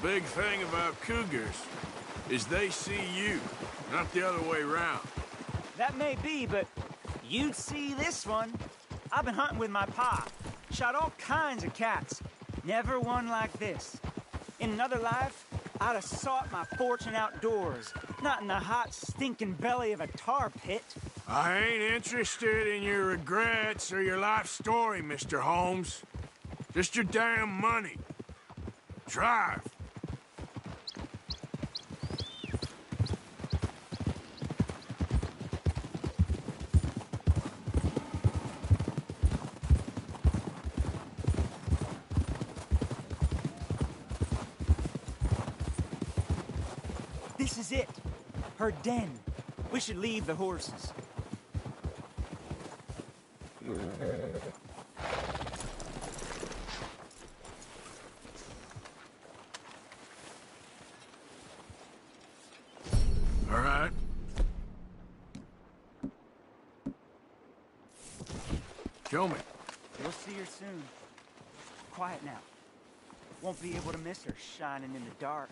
H: Big thing about cougars is they see you, not the other way around.
D: That may be, but you'd see this one. I've been hunting with my pa. Shot all kinds of cats. Never one like this. In another life, I'd have sought my fortune outdoors, not in the hot, stinking belly of a tar pit.
H: I ain't interested in your regrets or your life story, Mr. Holmes. Just your damn money. Drive.
D: This is it. Her den. We should leave the horses.
H: All right. Show me.
D: We'll see her soon. Quiet now. Won't be able to miss her shining in the dark.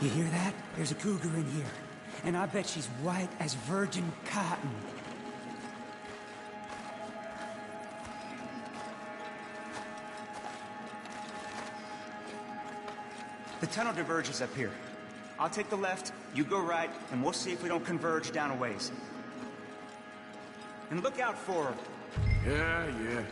D: You hear that? There's a cougar in here. And I bet she's white as virgin cotton. The tunnel diverges up here. I'll take the left, you go right, and we'll see if we don't converge down a ways. And look out for her.
H: Yeah, yeah.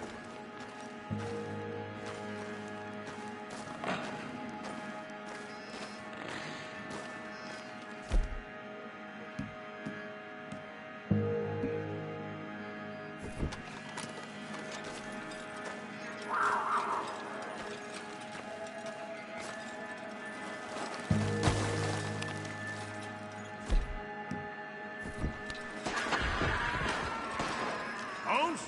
H: Holmes?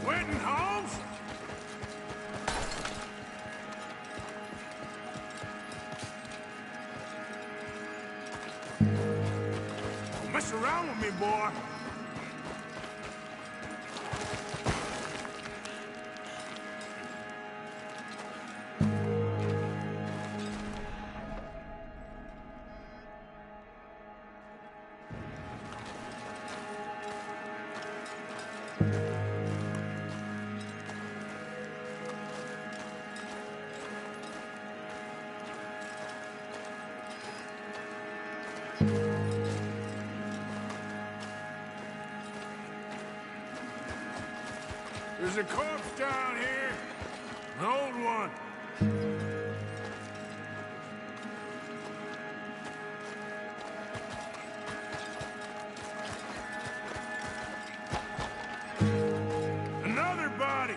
H: Winton Holmes? Don't mess around with me, boy. There's a corpse down here. An old one. Another body.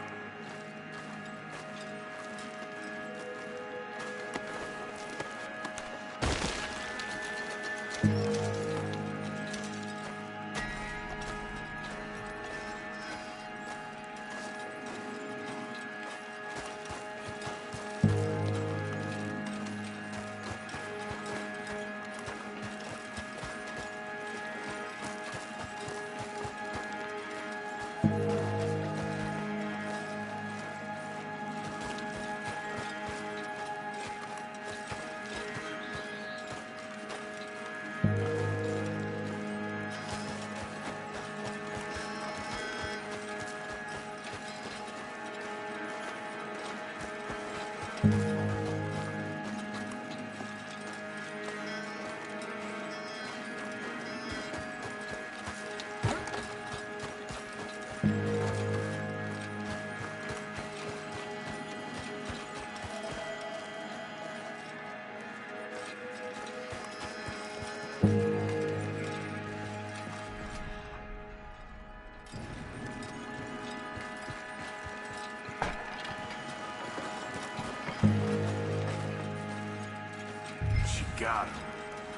H: She got him.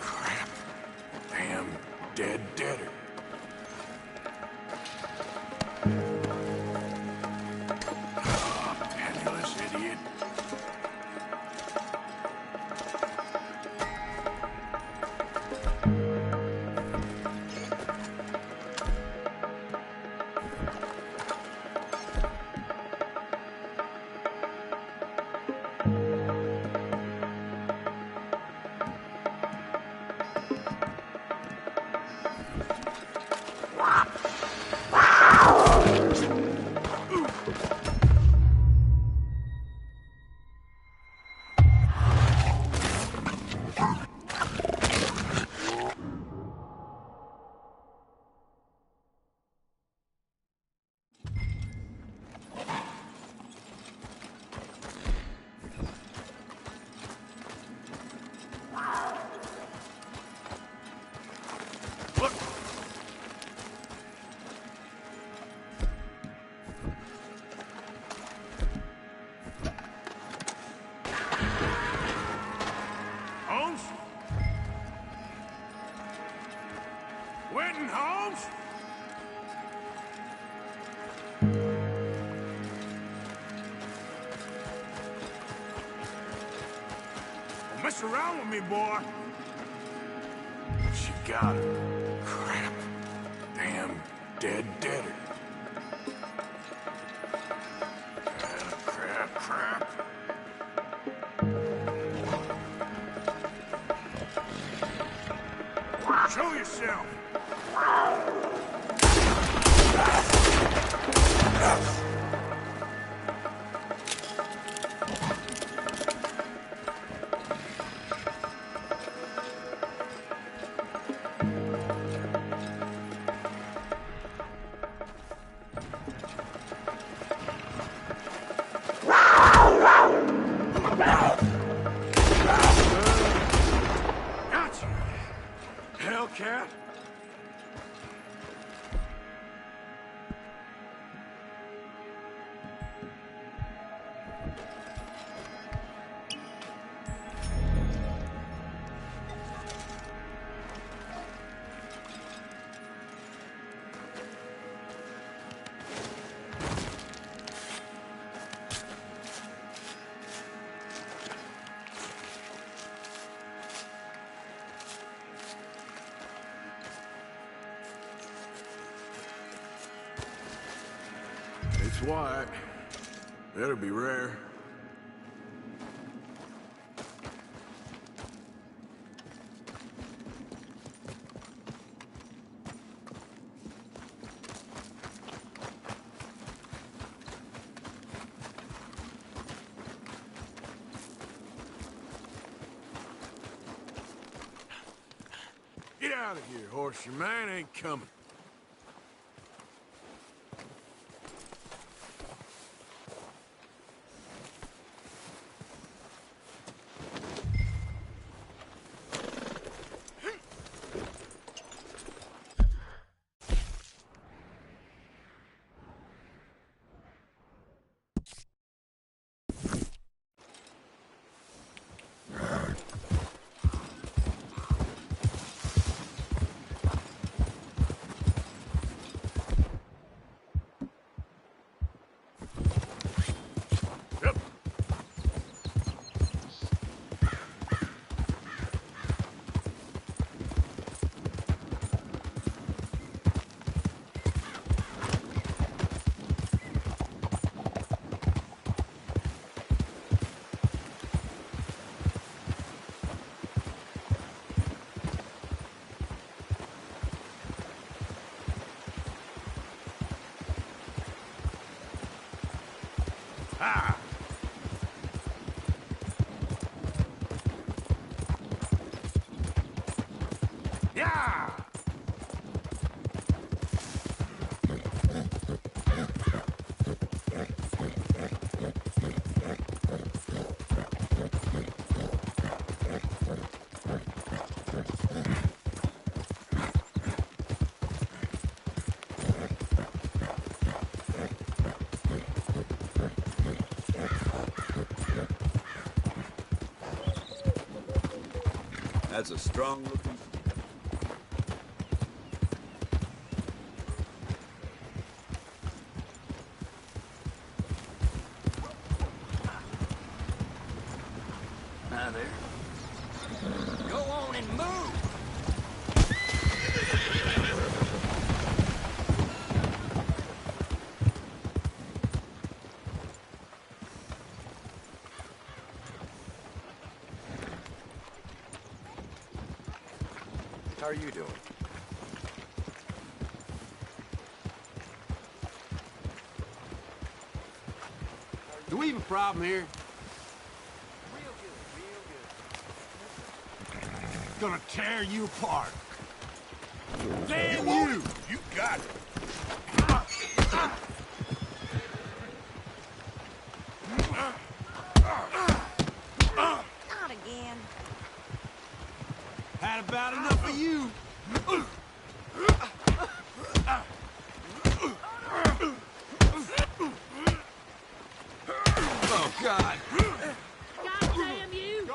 H: Crap. Damn dead deader. Oh, penniless idiot. Holmes? Winton Holmes? Don't mess around with me, boy. She got him. Crap. Damn dead deader. Crap. Show yourself. cat. It's white. That'll be rare. Get out of here, horse. Your man ain't coming. Ah! Yeah!
B: That's a strong looking.
S: Now there. Go on and move!
O: How are you doing?
S: Do we have a problem here?
C: Gonna tear you apart.
S: Damn
C: you! You got it.
K: Not again.
S: Had about enough of you. Oh, God.
L: God damn you!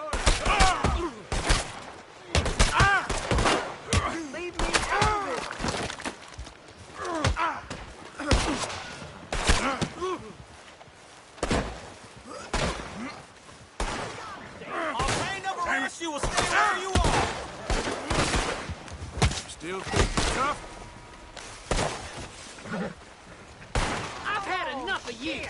K: Leave me out of it.
S: I'll pay no arrest. You will stay where you are.
H: Still think you're tough?
L: I've had enough of you!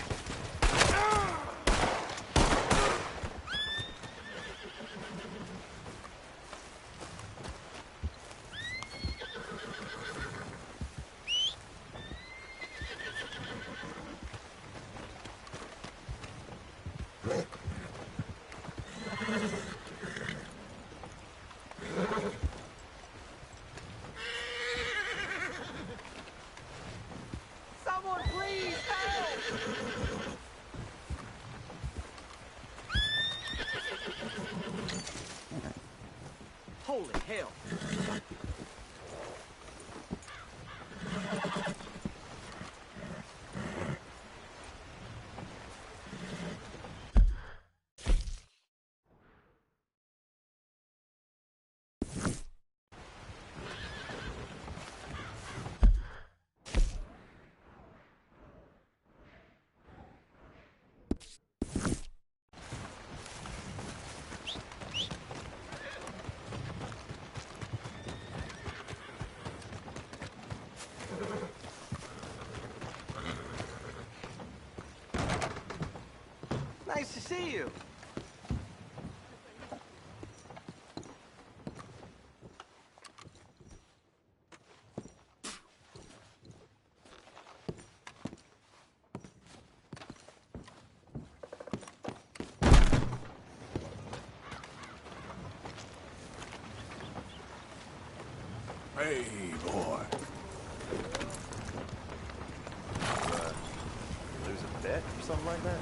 K: Someone please help!
S: Holy hell. Nice to see you.
C: Hey, boy.
J: Lose a bet or something like that?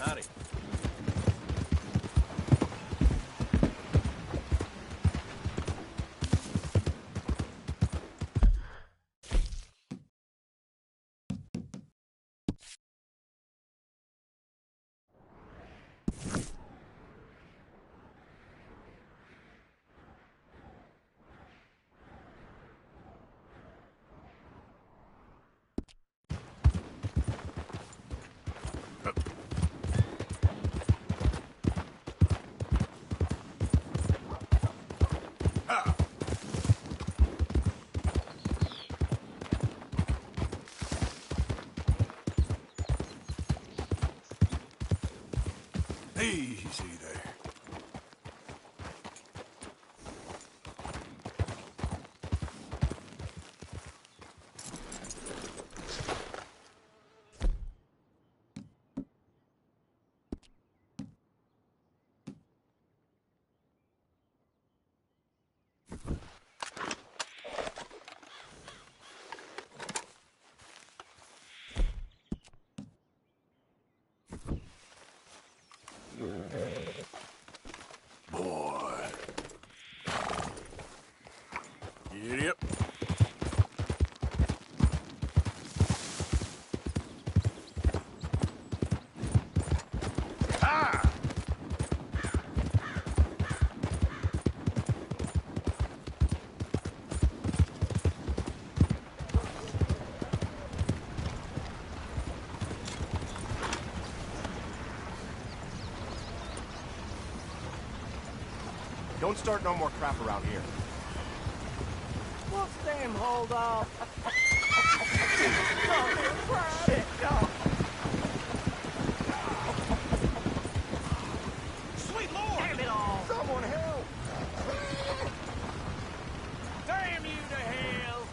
J: Howdy.
C: Easy there. Boy. Yep. Ah!
J: Don't start no more crap around here.
M: What's them hold up?
R: Sweet Lord! Damn it all!
M: Someone help!
R: Damn you to hell!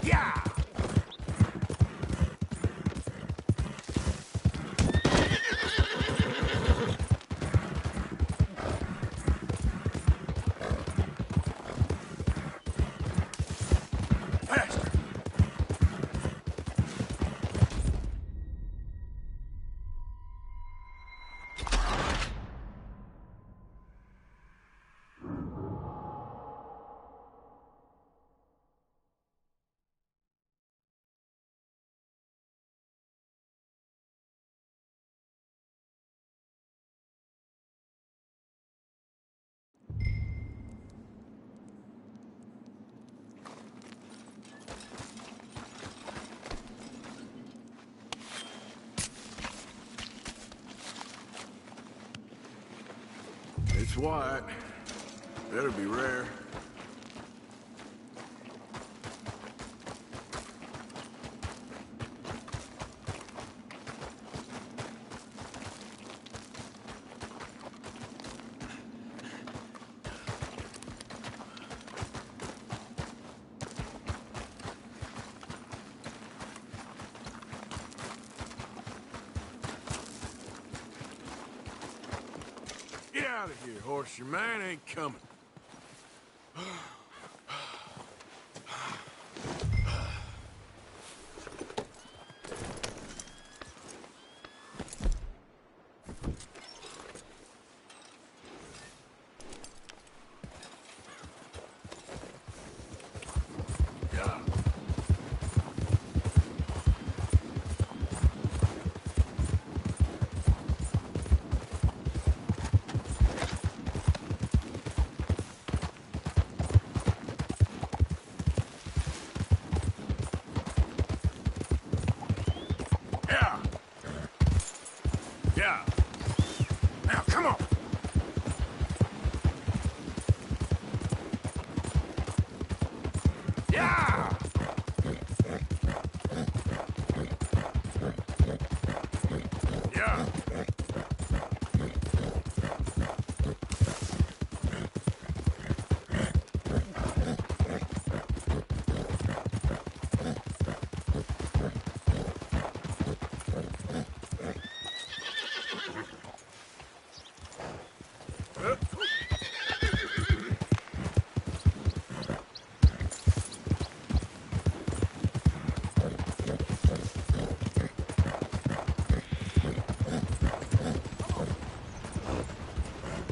C: Yeah! Faster! It's white. Better be rare. Get out of here, horse. Your man ain't coming. Yeah. Yeah. Now, come on. Yeah. Yeah.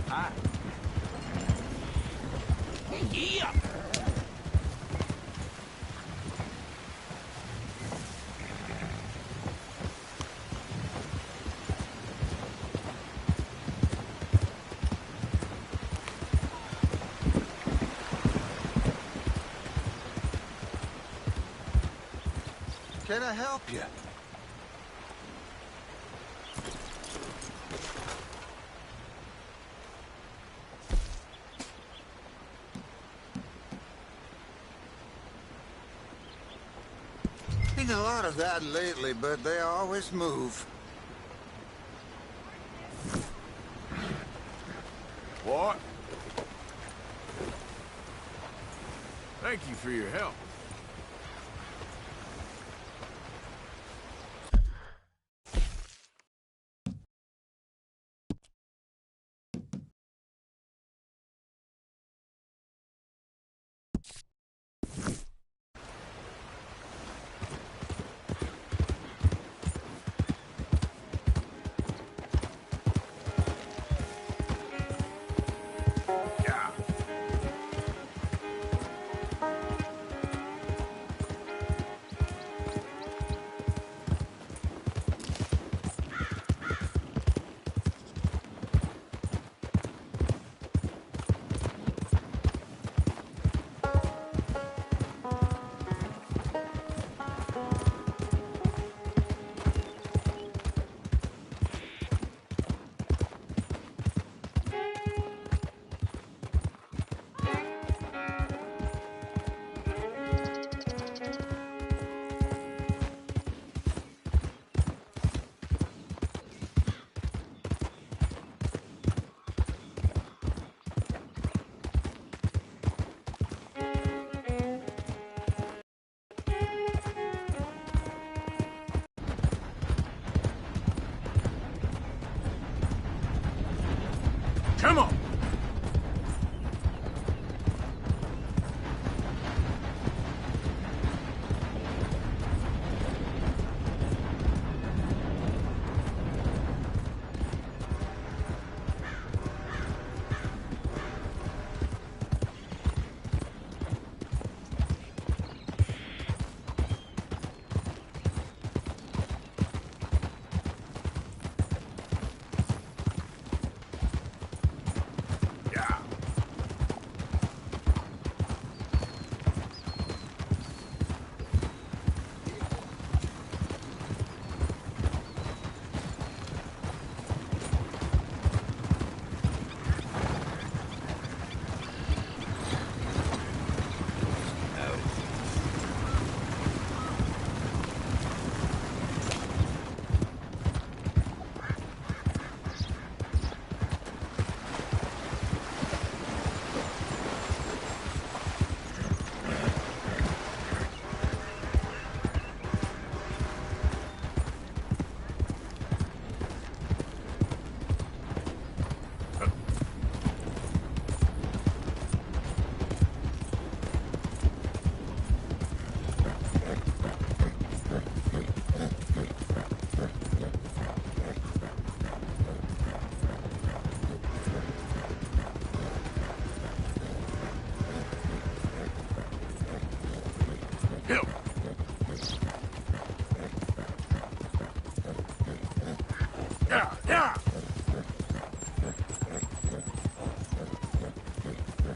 S: Hi. Yeah.
F: Can I help you? Seen a lot of that lately, but they always move.
C: What? Thank you for your help. Yeah.
H: Come on.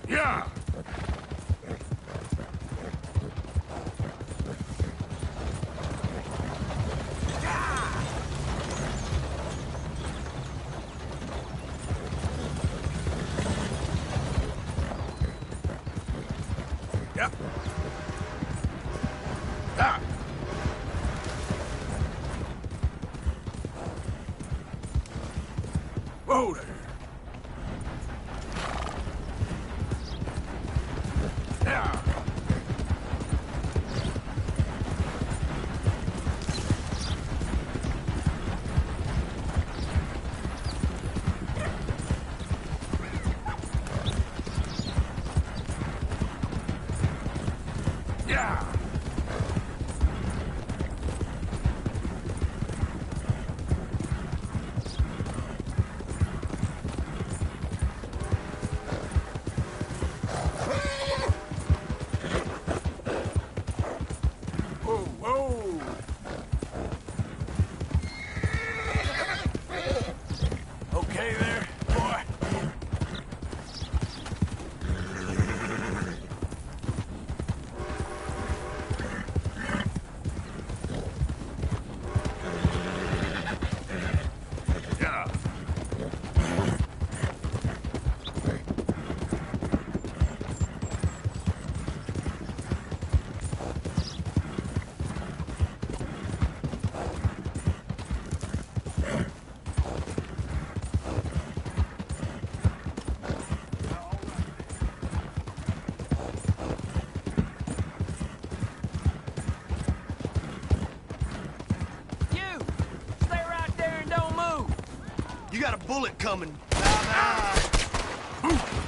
H: Yeah! Yeah. Ah. Whoa there. Yeah. Yeah. Whoa, whoa. Okay there, boy. Yeah.
S: You! Stay right there and don't move!
A: You got a bullet coming. Nah, nah.